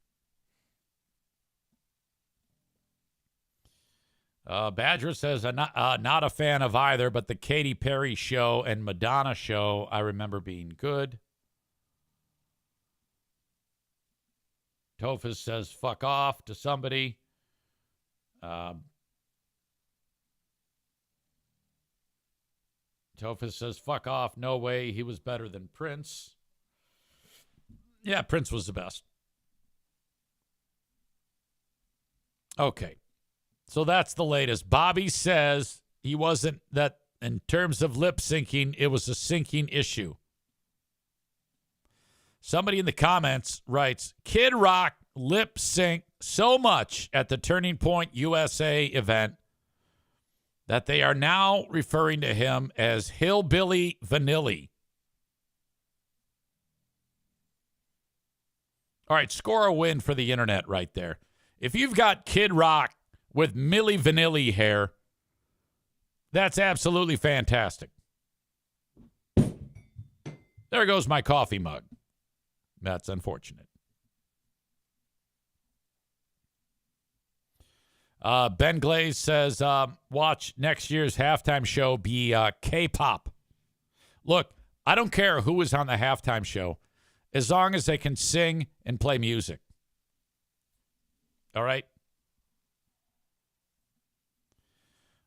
Badger says, not a fan of either, but the Katy Perry show and Madonna show I remember being good. Tophus says, fuck off to somebody. Tophus says, fuck off. No way. He was better than Prince. Yeah, Prince was the best. Okay. So that's the latest. Bobby says he wasn't, that in terms of lip syncing, it was a syncing issue. Somebody in the comments writes, Kid Rock lip sync so much at the Turning Point USA event that they are now referring to him as Hillbilly Vanilli. All right, score a win for the internet right there. If you've got Kid Rock with Milli Vanilli hair, that's absolutely fantastic. There goes my coffee mug. That's unfortunate. Ben Glaze says, watch next year's halftime show be K-pop. Look, I don't care who is on the halftime show as long as they can sing and play music. All right?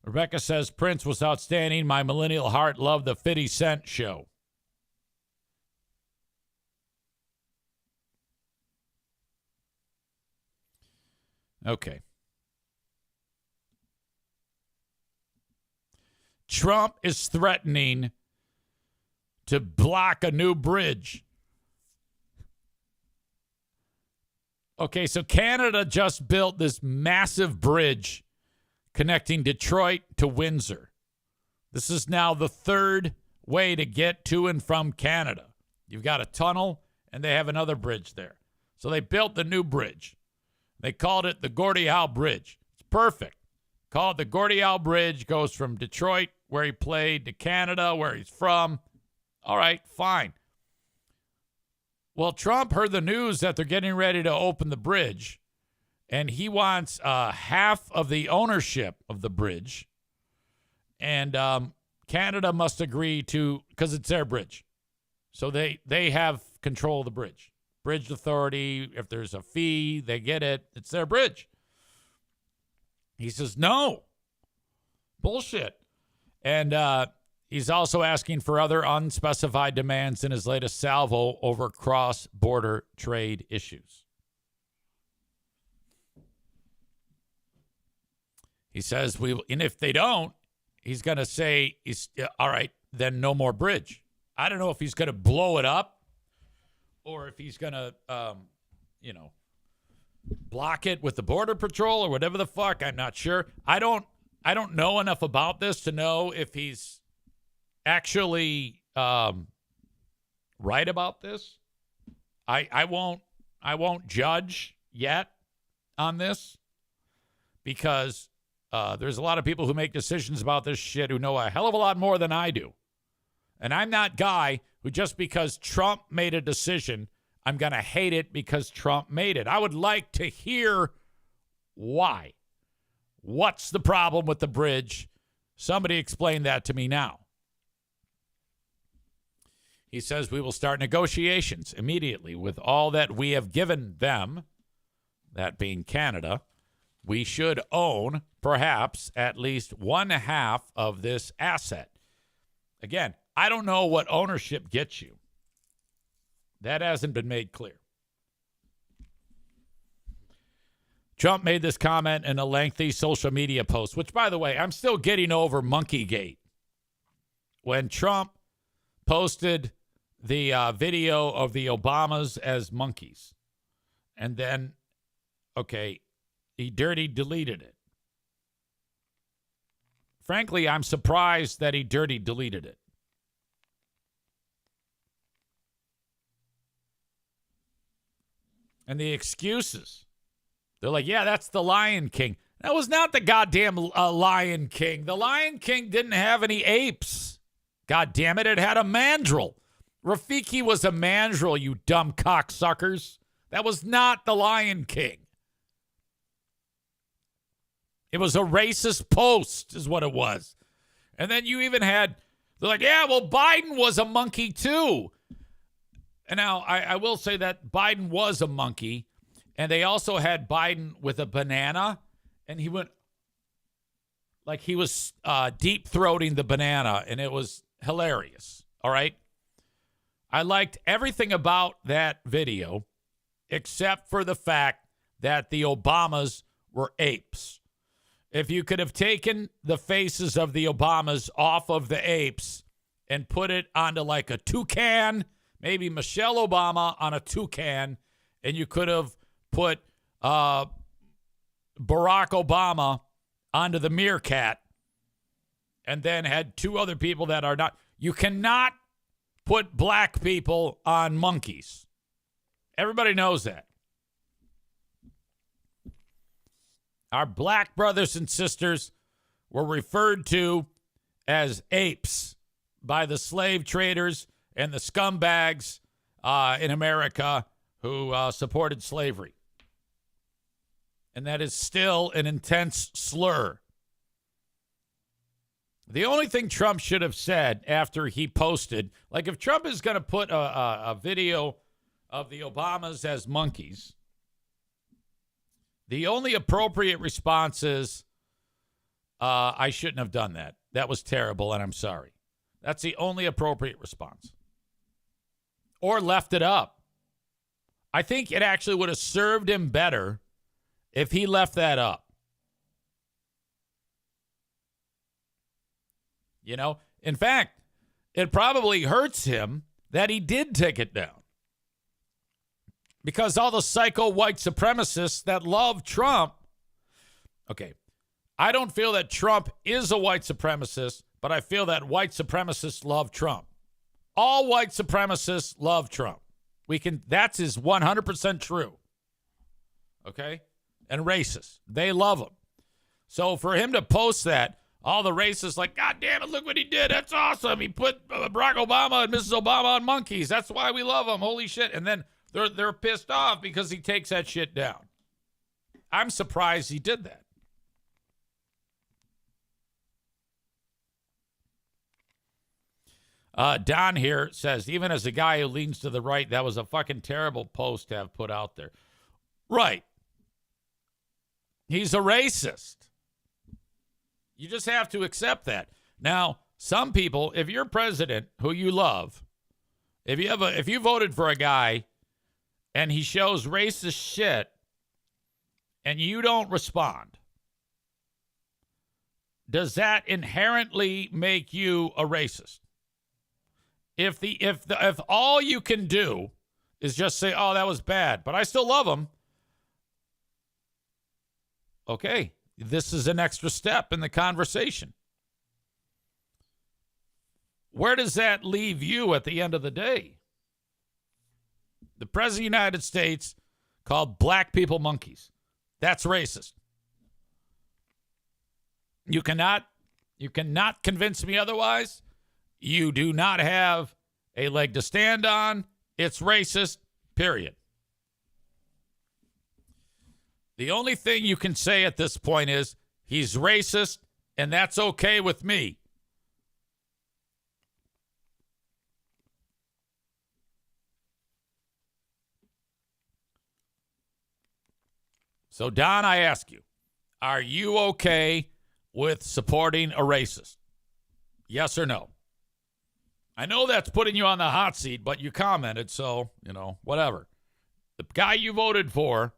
Rebecca says, Prince was outstanding. My millennial heart loved the 50 Cent show. Okay. Trump is threatening to block a new bridge. Okay, so Canada just built this massive bridge connecting Detroit to Windsor. This is now the third way to get to and from Canada. You've got a tunnel, and they have another bridge there. So they built the new bridge. They called it the Gordie Howe Bridge. It's perfect. Called the Gordie Howe Bridge. Goes from Detroit, where he played, to Canada, where he's from. All right, fine. Well, Trump heard the news that they're getting ready to open the bridge, and he wants half of the ownership of the bridge. And Canada must agree to, because it's their bridge. So they have control of the bridge. Bridge authority, if there's a fee, they get it. It's their bridge. He says, no. Bullshit. And he's also asking for other unspecified demands in his latest salvo over cross-border trade issues. He says, and if they don't, he's going to say, all right, then no more bridge. I don't know if he's going to blow it up or if he's going to, block it with the Border Patrol or whatever the fuck. I'm not sure. I don't know enough about this to know if he's actually right about this. I won't judge yet on this because there's a lot of people who make decisions about this shit who know a hell of a lot more than I do. And I'm that guy who just because Trump made a decision, I'm going to hate it because Trump made it. I would like to hear why. What's the problem with the bridge? Somebody explain that to me now. He says we will start negotiations immediately with all that we have given them, that being Canada. We should own perhaps at least 1/2 of this asset. Again, I don't know what ownership gets you. That hasn't been made clear. Trump made this comment in a lengthy social media post, which, by the way, I'm still getting over Monkeygate. When Trump posted the video of the Obamas as monkeys, and then, he dirty deleted it. Frankly, I'm surprised that he dirty deleted it. And the excuses. They're like, yeah, that's the Lion King. That was not the goddamn Lion King. The Lion King didn't have any apes. God damn it, it had a mandrill. Rafiki was a mandrill, you dumb cocksuckers. That was not the Lion King. It was a racist post is what it was. And then you even had, they're like, yeah, well, Biden was a monkey too. And now I will say that Biden was a monkey. And they also had Biden with a banana. And he went like he was deep-throating the banana. And it was hilarious. All right. I liked everything about that video except for the fact that the Obamas were apes. If you could have taken the faces of the Obamas off of the apes and put it onto like a toucan, maybe Michelle Obama on a toucan, and you could have put Barack Obama onto the meerkat and then had two other people that are not. You cannot put black people on monkeys. Everybody knows that. Our black brothers and sisters were referred to as apes by the slave traders and the scumbags in America who supported slavery. And that is still an intense slur. The only thing Trump should have said after he posted, like if Trump is going to put a video of the Obamas as monkeys, the only appropriate response is, I shouldn't have done that. That was terrible, and I'm sorry. That's the only appropriate response. Or left it up. I think it actually would have served him better if he left that up. You know, in fact, it probably hurts him that he did take it down. Because all the psycho white supremacists that love Trump, okay, I don't feel that Trump is a white supremacist, but I feel that white supremacists love Trump. all white supremacists love Trump. That's 100% true. Okay? And racists. They love him. So for him to post that, all the racists like, God damn it, look what he did. That's awesome. He put Barack Obama and Mrs. Obama on monkeys. That's why we love him. Holy shit. And then they're pissed off because he takes that shit down. I'm surprised he did that. Don here says, even as a guy who leans to the right, that was a fucking terrible post to have put out there. Right. He's a racist. You just have to accept that. Now, some people, if you're president who you love, if you voted for a guy and he shows racist shit and you don't respond, does that inherently make you a racist? If all you can do is just say, "Oh, that was bad, but I still love him," okay, this is an extra step in the conversation. Where does that leave you at the end of the day? The President of the United States called black people monkeys. That's racist. You cannot convince me otherwise. You do not have a leg to stand on. It's racist, period. The only thing you can say at this point is he's racist, and that's okay with me. So, Don, I ask you, are you okay with supporting a racist? Yes or no? I know that's putting you on the hot seat, but you commented, so, whatever. The guy you voted for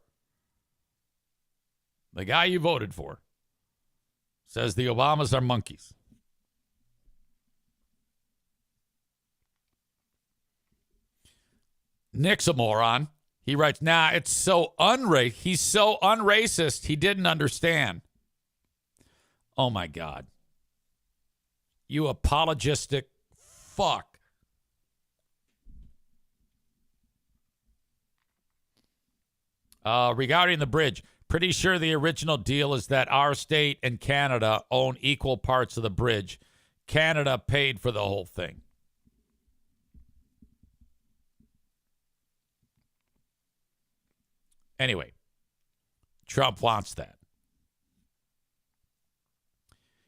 says the Obamas are monkeys. Nick's a moron. He writes, it's so he's so unracist, he didn't understand. Oh, my God. You apologistic fuck. Regarding the bridge, pretty sure the original deal is that our state and Canada own equal parts of the bridge. Canada paid for the whole thing. Anyway, Trump wants that.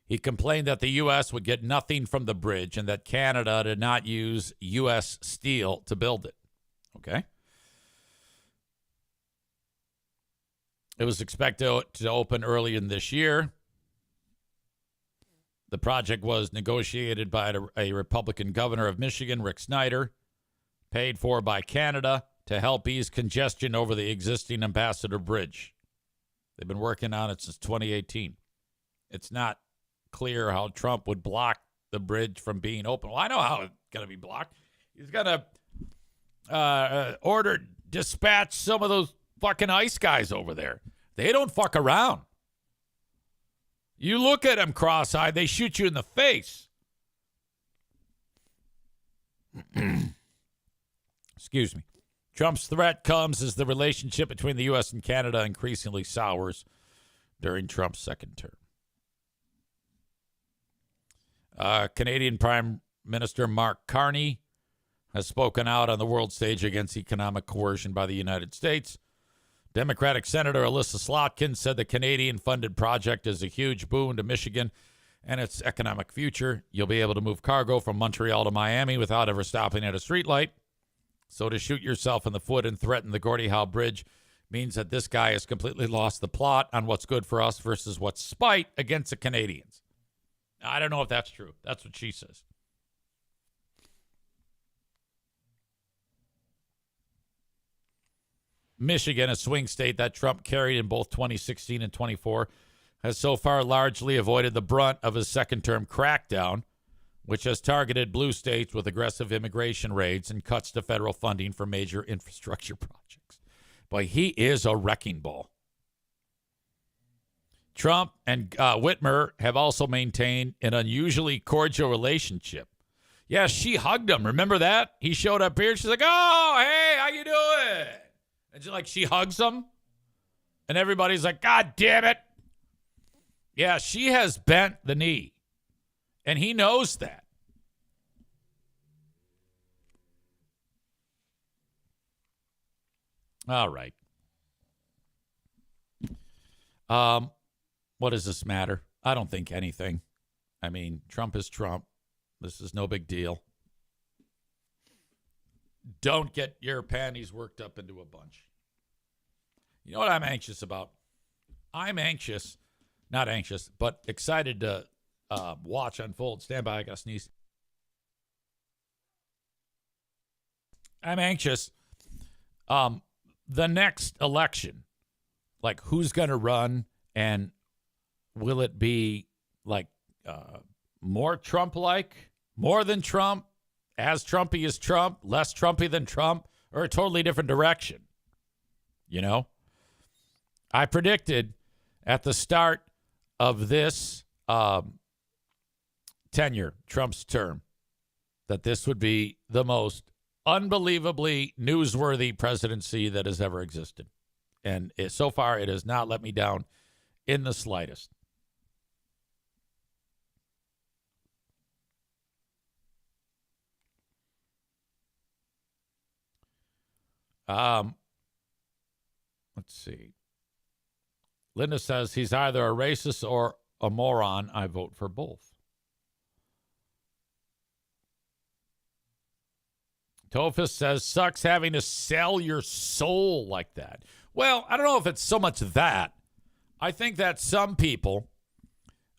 He complained that the U.S. would get nothing from the bridge and that Canada did not use U.S. steel to build it. Okay? It was expected to open early in this year. The project was negotiated by a Republican governor of Michigan, Rick Snyder, paid for by Canada to help ease congestion over the existing Ambassador Bridge. They've been working on it since 2018. It's not clear how Trump would block the bridge from being open. Well, I know how it's going to be blocked. He's going to dispatch some of those fucking ICE guys over there. They don't fuck around. You look at them cross-eyed, they shoot you in the face. Excuse me. Trump's threat comes as the relationship between the U.S. and Canada increasingly sours during Trump's second term. Canadian Prime Minister Mark Carney has spoken out on the world stage against economic coercion by the United States. Democratic Senator Alyssa Slotkin said the Canadian-funded project is a huge boon to Michigan and its economic future. You'll be able to move cargo from Montreal to Miami without ever stopping at a streetlight. So to shoot yourself in the foot and threaten the Gordie Howe Bridge means that this guy has completely lost the plot on what's good for us versus what's spite against the Canadians. Now, I don't know if that's true. That's what she says. Michigan, a swing state that Trump carried in both 2016 and 24, has so far largely avoided the brunt of his second-term crackdown, which has targeted blue states with aggressive immigration raids and cuts to federal funding for major infrastructure projects. Boy, he is a wrecking ball. Trump and Whitmer have also maintained an unusually cordial relationship. Yeah, she hugged him. Remember that? He showed up here. She's like, oh, hey, how you doing? And she hugs him. And everybody's like, God damn it. Yeah, she has bent the knee. And he knows that. All right. What does this matter? I don't think anything. I mean, Trump is Trump. This is no big deal. Don't get your panties worked up into a bunch. You know what I'm anxious about? I'm anxious, not anxious, but excited to watch unfold. Stand by, I got to sneeze. I'm anxious. The next election, like who's going to run, and will it be like more Trump-like, more than Trump, as Trumpy as Trump, less Trumpy than Trump, or a totally different direction? You know? I predicted at the start of this tenure, Trump's term, that this would be the most unbelievably newsworthy presidency that has ever existed. And so far, it has not let me down in the slightest. Let's see. Linda says he's either a racist or a moron. I vote for both. Tophus says, sucks having to sell your soul like that. Well, I don't know if it's so much that. I think that some people,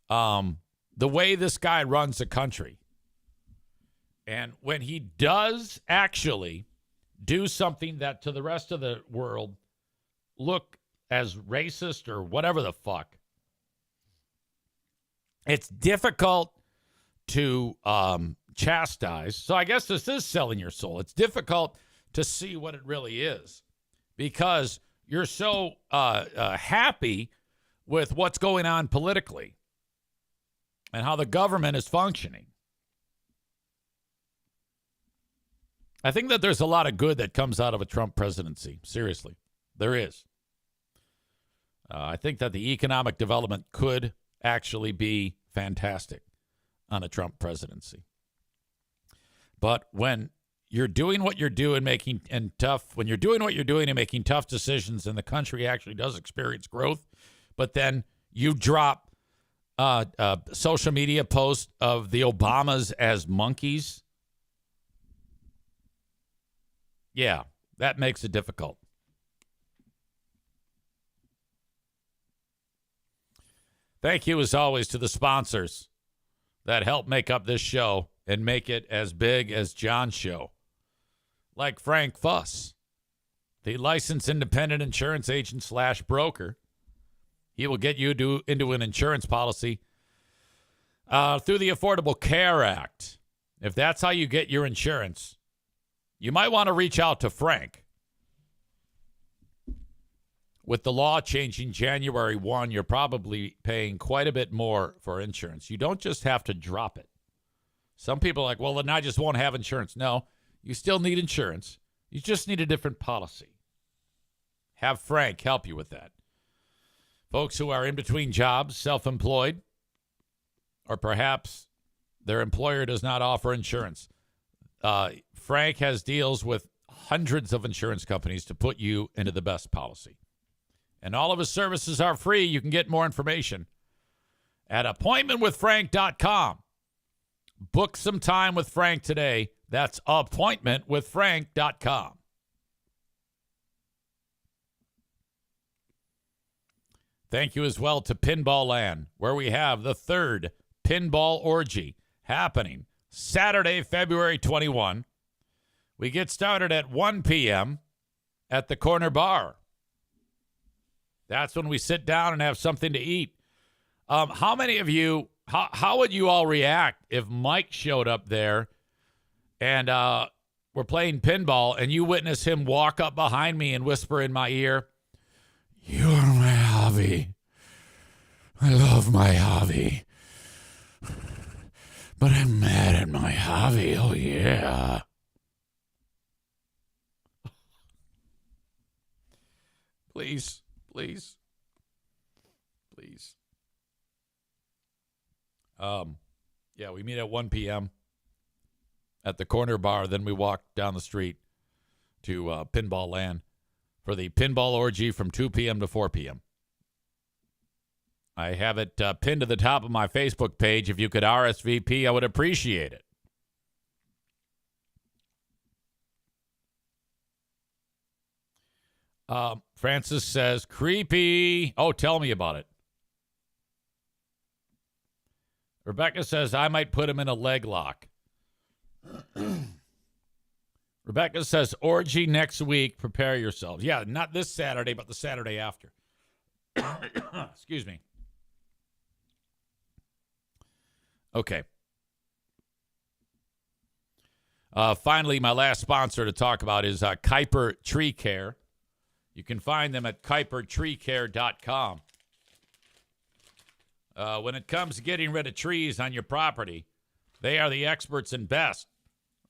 the way this guy runs the country, and when he does actually do something that to the rest of the world look as racist or whatever the fuck, it's difficult to chastise. So I guess this is selling your soul. It's difficult to see what it really is because you're so happy with what's going on politically and how the government is functioning. I think that there's a lot of good that comes out of a Trump presidency. Seriously, there is. I think that the economic development could actually be fantastic on a Trump presidency. But when you're doing what you're doing, making tough decisions, and the country actually does experience growth, but then you drop social media posts of the Obamas as monkeys, yeah, that makes it difficult. Thank you, as always, to the sponsors that help make up this show and make it as big as John's show. Like Frank Fuss, the licensed independent insurance agent / broker. He will get you into an insurance policy through the Affordable Care Act. If that's how you get your insurance, you might want to reach out to Frank. With the law changing January 1, you're probably paying quite a bit more for insurance. You don't just have to drop it. Some people are like, well, then I just won't have insurance. No, you still need insurance. You just need a different policy. Have Frank help you with that. Folks who are in between jobs, self-employed, or perhaps their employer does not offer insurance. Frank has deals with hundreds of insurance companies to put you into the best policy. And all of his services are free. You can get more information at appointmentwithfrank.com. Book some time with Frank today. That's appointmentwithfrank.com. Thank you as well to Pinball Land, where we have the third Pinball Orgy happening Saturday, February 21. We get started at 1 p.m. at the Corner Bar. That's when we sit down and have something to eat. How many of you, how would you all react if Mike showed up there and we're playing pinball and you witness him walk up behind me and whisper in my ear, "You're my hobby. I love my hobby. But I'm mad at my hobby. Oh, yeah. Please. Yeah, we meet at 1 p.m. at the corner bar. Then we walk down the street to Pinball Land for the pinball orgy from 2 p.m. to 4 p.m. I have it pinned to the top of my Facebook page. If you could RSVP, I would appreciate it. Francis says, creepy. Oh, tell me about it. Rebecca says, I might put him in a leg lock. Rebecca says, orgy next week. Prepare yourselves. Yeah, not this Saturday, but the Saturday after. Excuse me. Okay. Finally, my last sponsor to talk about is Kuiper Tree Care. You can find them at kuipertreecare.com. When it comes to getting rid of trees on your property, they are the experts and best.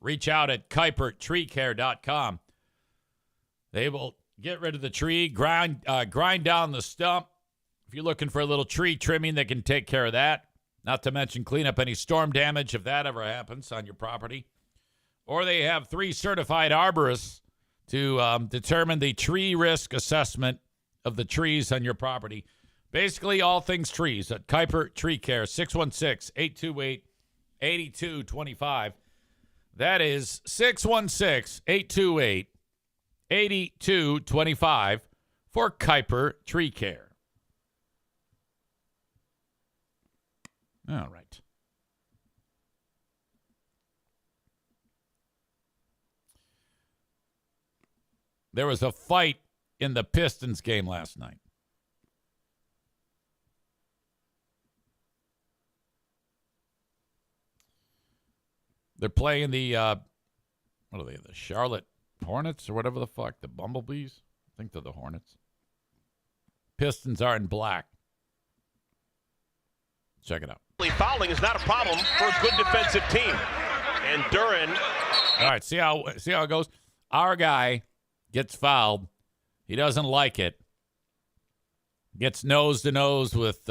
Reach out at kuipertreecare.com. They will get rid of the tree, grind down the stump. If you're looking for a little tree trimming, they can take care of that. Not to mention clean up any storm damage if that ever happens on your property. Or they have 3 certified arborists to determine the tree risk assessment of the trees on your property. Basically, all things trees at Kuiper Tree Care, 616-828-8225. That is 616-828-8225 for Kuiper Tree Care. All right. There was a fight in the Pistons game last night. They're playing the, what are they, the Charlotte Hornets or whatever the fuck, the Bumblebees? I think they're the Hornets. Pistons are in black. Check it out. Fouling is not a problem for a good defensive team. And Duran. All right, see how it goes? Our guy gets fouled. He doesn't like it. Gets nose to nose with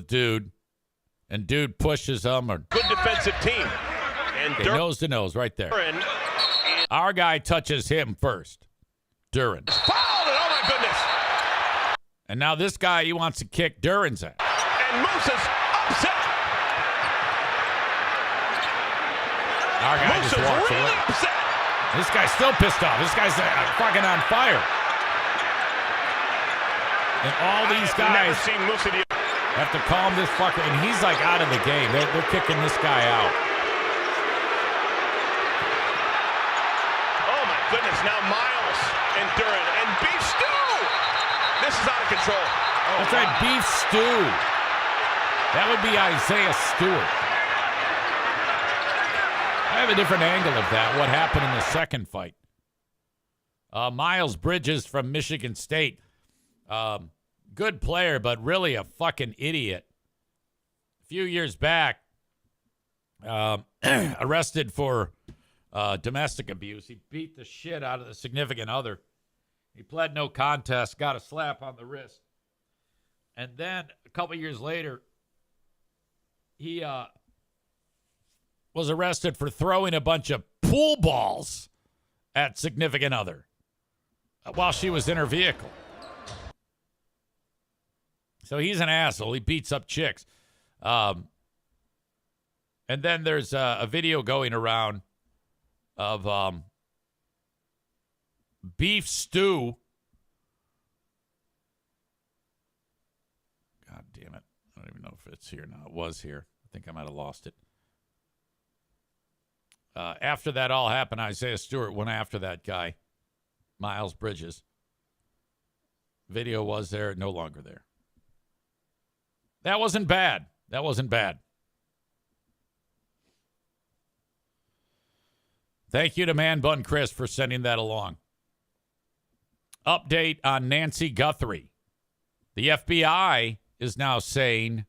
dude. And dude pushes him. Or good defensive team. And okay, nose to nose right there. Our guy touches him first. Duran. Fouled it. Oh, my goodness. And now this guy, he wants to kick Duran's ass. And Moose is upset. Our guy Moose just walks really away. Upset. This guy's still pissed off. This guy's fucking on fire. And all these guys have to calm this fucker. And he's like out of the game. They're kicking this guy out. Oh, my goodness. Now Miles and Duran and Beef Stew. This is out of control. Oh, that's right, Beef Stew. That would be Isaiah Stewart. I have a different angle of that, what happened in the second fight. Miles Bridges from Michigan State. Good player, but really a fucking idiot. A few years back, arrested for domestic abuse. He beat the shit out of the significant other. He pled no contest, got a slap on the wrist. And then a couple years later, he was arrested for throwing a bunch of pool balls at significant other while she was in her vehicle. So he's an asshole. He beats up chicks. And then there's a video going around of Beef Stew. God damn it. I don't even know if it's here now. It was here. I think I might have lost it. After that all happened, Isaiah Stewart went after that guy, Miles Bridges. Video was there, no longer there. That wasn't bad. Thank you to Man Bun Chris for sending that along. Update on Nancy Guthrie. The FBI is now saying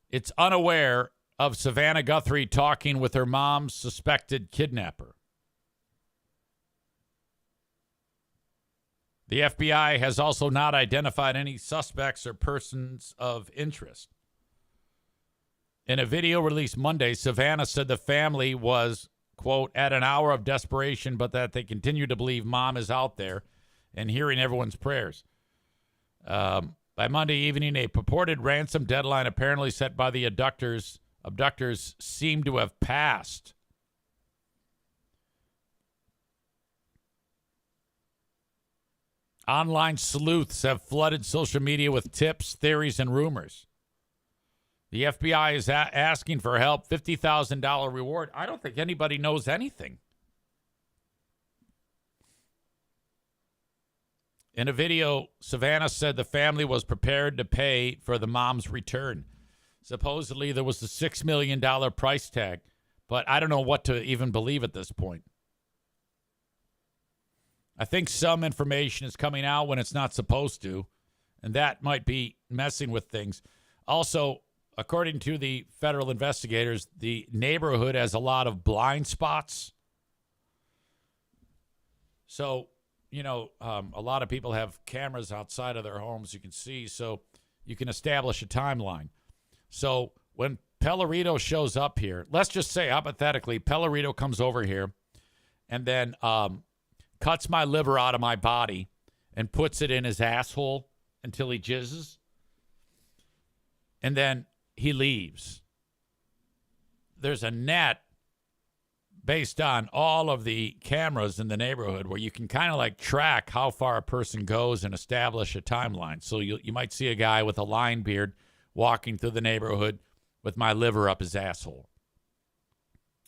it's unaware of Savannah Guthrie talking with her mom's suspected kidnapper. The FBI has also not identified any suspects or persons of interest. In a video released Monday, Savannah said the family was, quote, at an hour of desperation, but that they continue to believe mom is out there and hearing everyone's prayers. By Monday evening, a purported ransom deadline apparently set by the abductors seemed to have passed. Online sleuths have flooded social media with tips, theories, and rumors. The FBI is asking for help, $50,000 reward. I don't think anybody knows anything. In a video, Savannah said the family was prepared to pay for the mom's return. Supposedly, there was a $6 million price tag, but I don't know what to even believe at this point. I think some information is coming out when it's not supposed to, and that might be messing with things. Also, according to the federal investigators, the neighborhood has a lot of blind spots. So, a lot of people have cameras outside of their homes, you can see, so you can establish a timeline. So when Pellerito shows up here, let's just say, hypothetically, Pellerito comes over here and then cuts my liver out of my body and puts it in his asshole until he jizzes. And then he leaves. There's a net based on all of the cameras in the neighborhood where you can kind of like track how far a person goes and establish a timeline. So you might see a guy with a line beard walking through the neighborhood with my liver up his asshole.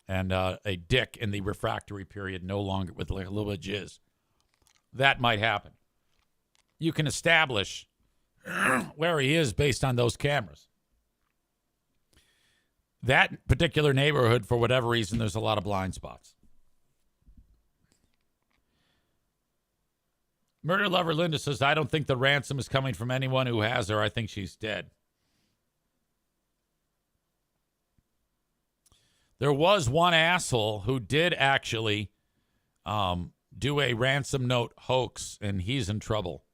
And a dick in the refractory period, no longer with like a little bit of jizz. That might happen. You can establish where he is based on those cameras. That particular neighborhood, for whatever reason, there's a lot of blind spots. Murder lover Linda says, I don't think the ransom is coming from anyone who has her. I think she's dead. There was one asshole who did actually do a ransom note hoax, and he's in trouble.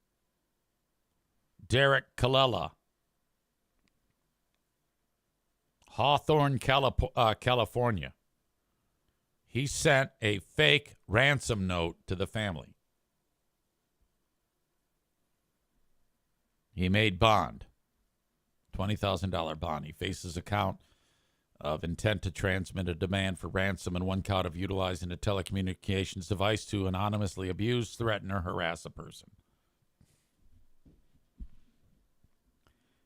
Derek Kallela. Hawthorne, California. He sent a fake ransom note to the family. He made bond, $20,000 bond. He faces a count of intent to transmit a demand for ransom and one count of utilizing a telecommunications device to anonymously abuse, threaten, or harass a person.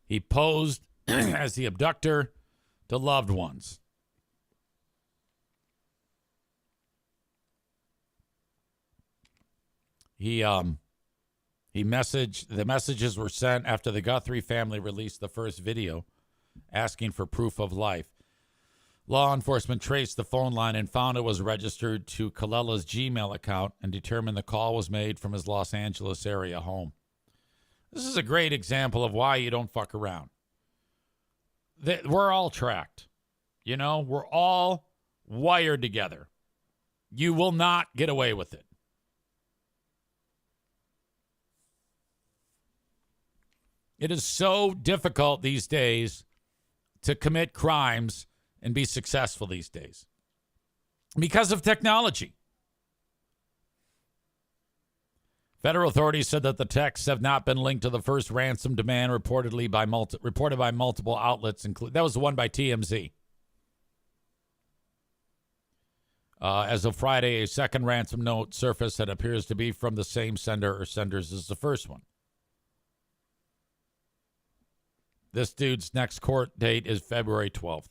He posed as the abductor to loved ones. The messages were sent after the Guthrie family released the first video asking for proof of life. Law enforcement traced the phone line and found it was registered to Kalella's Gmail account and determined the call was made from his Los Angeles area home. This is a great example of why you don't fuck around. We're all tracked. We're all wired together. You will not get away with it. It is so difficult these days to commit crimes and be successful these days because of technology. Federal authorities said that the texts have not been linked to the first ransom demand reported by multiple outlets. That was the one by TMZ. As of Friday, a second ransom note surfaced that appears to be from the same sender or senders as the first one. This dude's next court date is February 12th.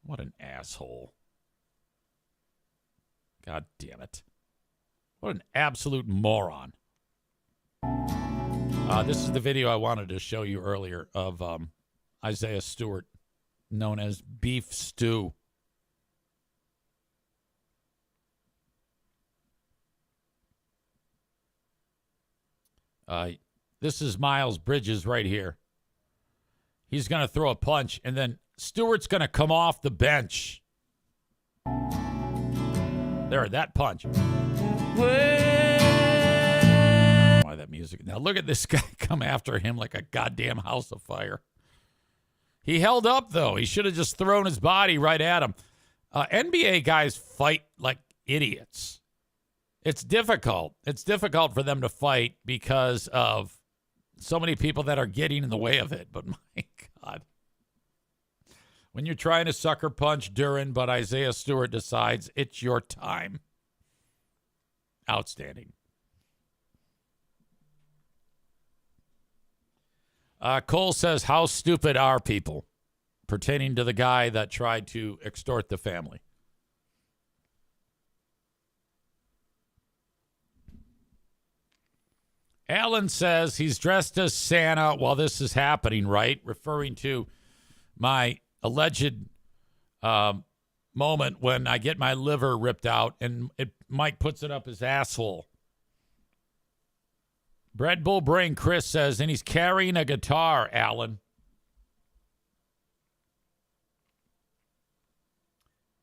What an asshole. God damn it. What an absolute moron. This is the video I wanted to show you earlier of Isaiah Stewart, known as Beef Stew. This is Miles Bridges right here. He's going to throw a punch, and then Stewart's going to come off the bench. There, that punch. Why that music? Now look at this guy come after him like a goddamn house of fire. He held up, though. He should have just thrown his body right at him. NBA guys fight like idiots. It's difficult. It's difficult for them to fight because of so many people that are getting in the way of it. But my God. When you're trying to sucker punch Duran, but Isaiah Stewart decides it's your time. Outstanding. Cole says, how stupid are people? Pertaining to the guy that tried to extort the family. Alan says he's dressed as Santa while this is happening, right? Referring to my alleged moment when I get my liver ripped out and Mike puts it up his asshole. Bread Bull Brain Chris says, and he's carrying a guitar, Alan.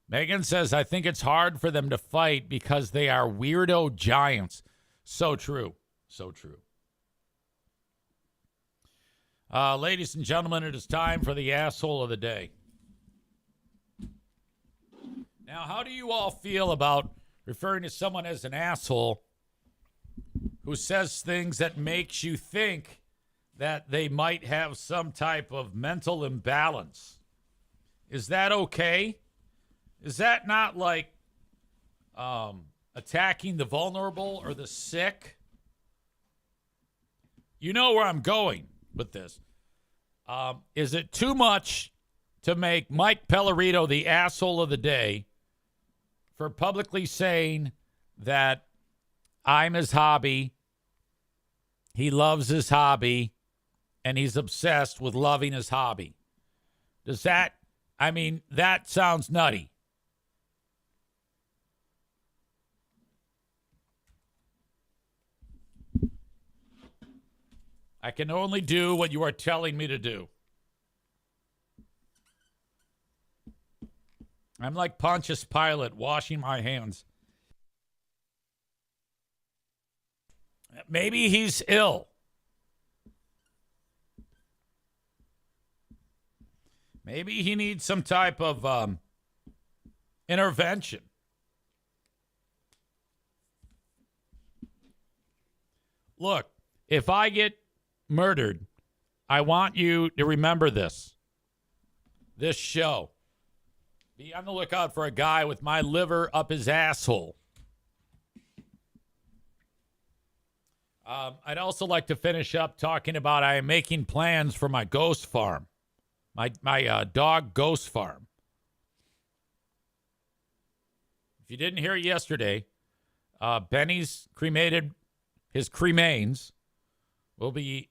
Megan says, I think it's hard for them to fight because they are weirdo giants. So true. So true. Ladies and gentlemen, it is time for the asshole of the day. Now, how do you all feel about referring to someone as an asshole who says things that makes you think that they might have some type of mental imbalance? Is that okay? Is that not like attacking the vulnerable or the sick? You know where I'm going with this. Is it too much to make Mike Pellerito the asshole of the day for publicly saying that I'm his hobby, he loves his hobby, and he's obsessed with loving his hobby? Does that, I mean, that sounds nutty. I can only do what you are telling me to do. I'm like Pontius Pilate washing my hands. Maybe he's ill. Maybe he needs some type of intervention. Look, if I get murdered, I want you to remember this show. Be on the lookout for a guy with my liver up his asshole. I'd also like to finish up talking about I am making plans for my ghost farm, my dog ghost farm. If you didn't hear it yesterday, Benny's cremated, his cremains will be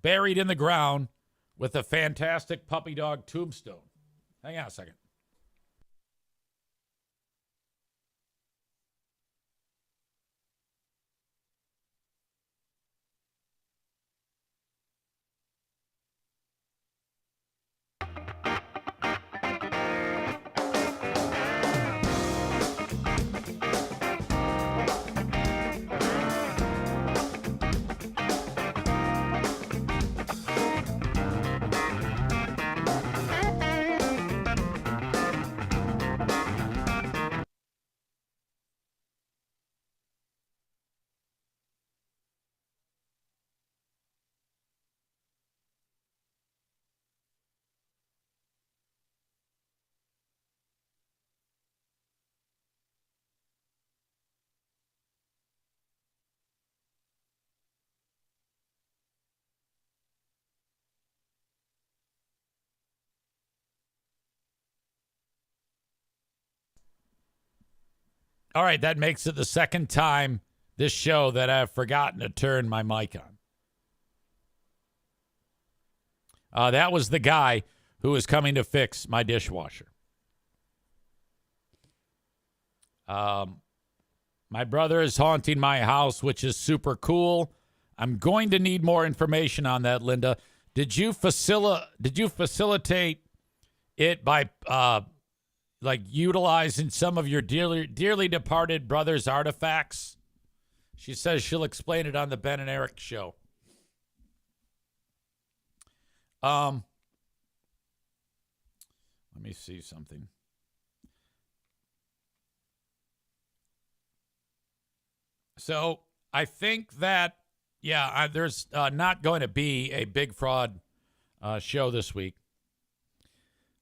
buried in the ground with a fantastic puppy dog tombstone. Hang on a second. All right, that makes it the second time this show that I've forgotten to turn my mic on. That was the guy who was coming to fix my dishwasher. My brother is haunting my house, which is super cool. I'm going to need more information on that, Linda. Did you facilitate it by like utilizing some of your dearly departed brother's artifacts. She says she'll explain it on the Ben and Eric show. Let me see something. So I think that, there's not going to be a Big Fraud show this week.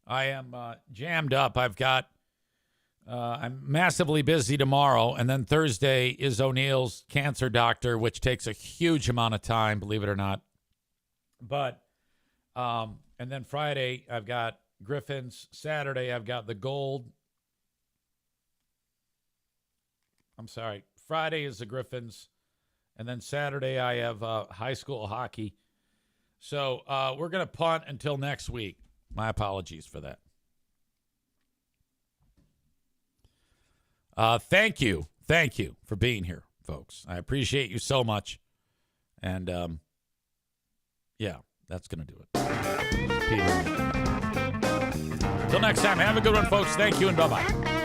I am jammed up. I'm massively busy tomorrow, and then Thursday is O'Neill's cancer doctor, which takes a huge amount of time, believe it or not. But, and then Friday, I've got Griffin's. Saturday, I've got the Gold. I'm sorry. Friday is the Griffins. And then Saturday, I have high school hockey. So we're going to punt until next week. My apologies for that. Thank you. Thank you for being here, folks. I appreciate you so much. And, that's going to do it. Peter. Until next time, have a good one, folks. Thank you, and bye-bye.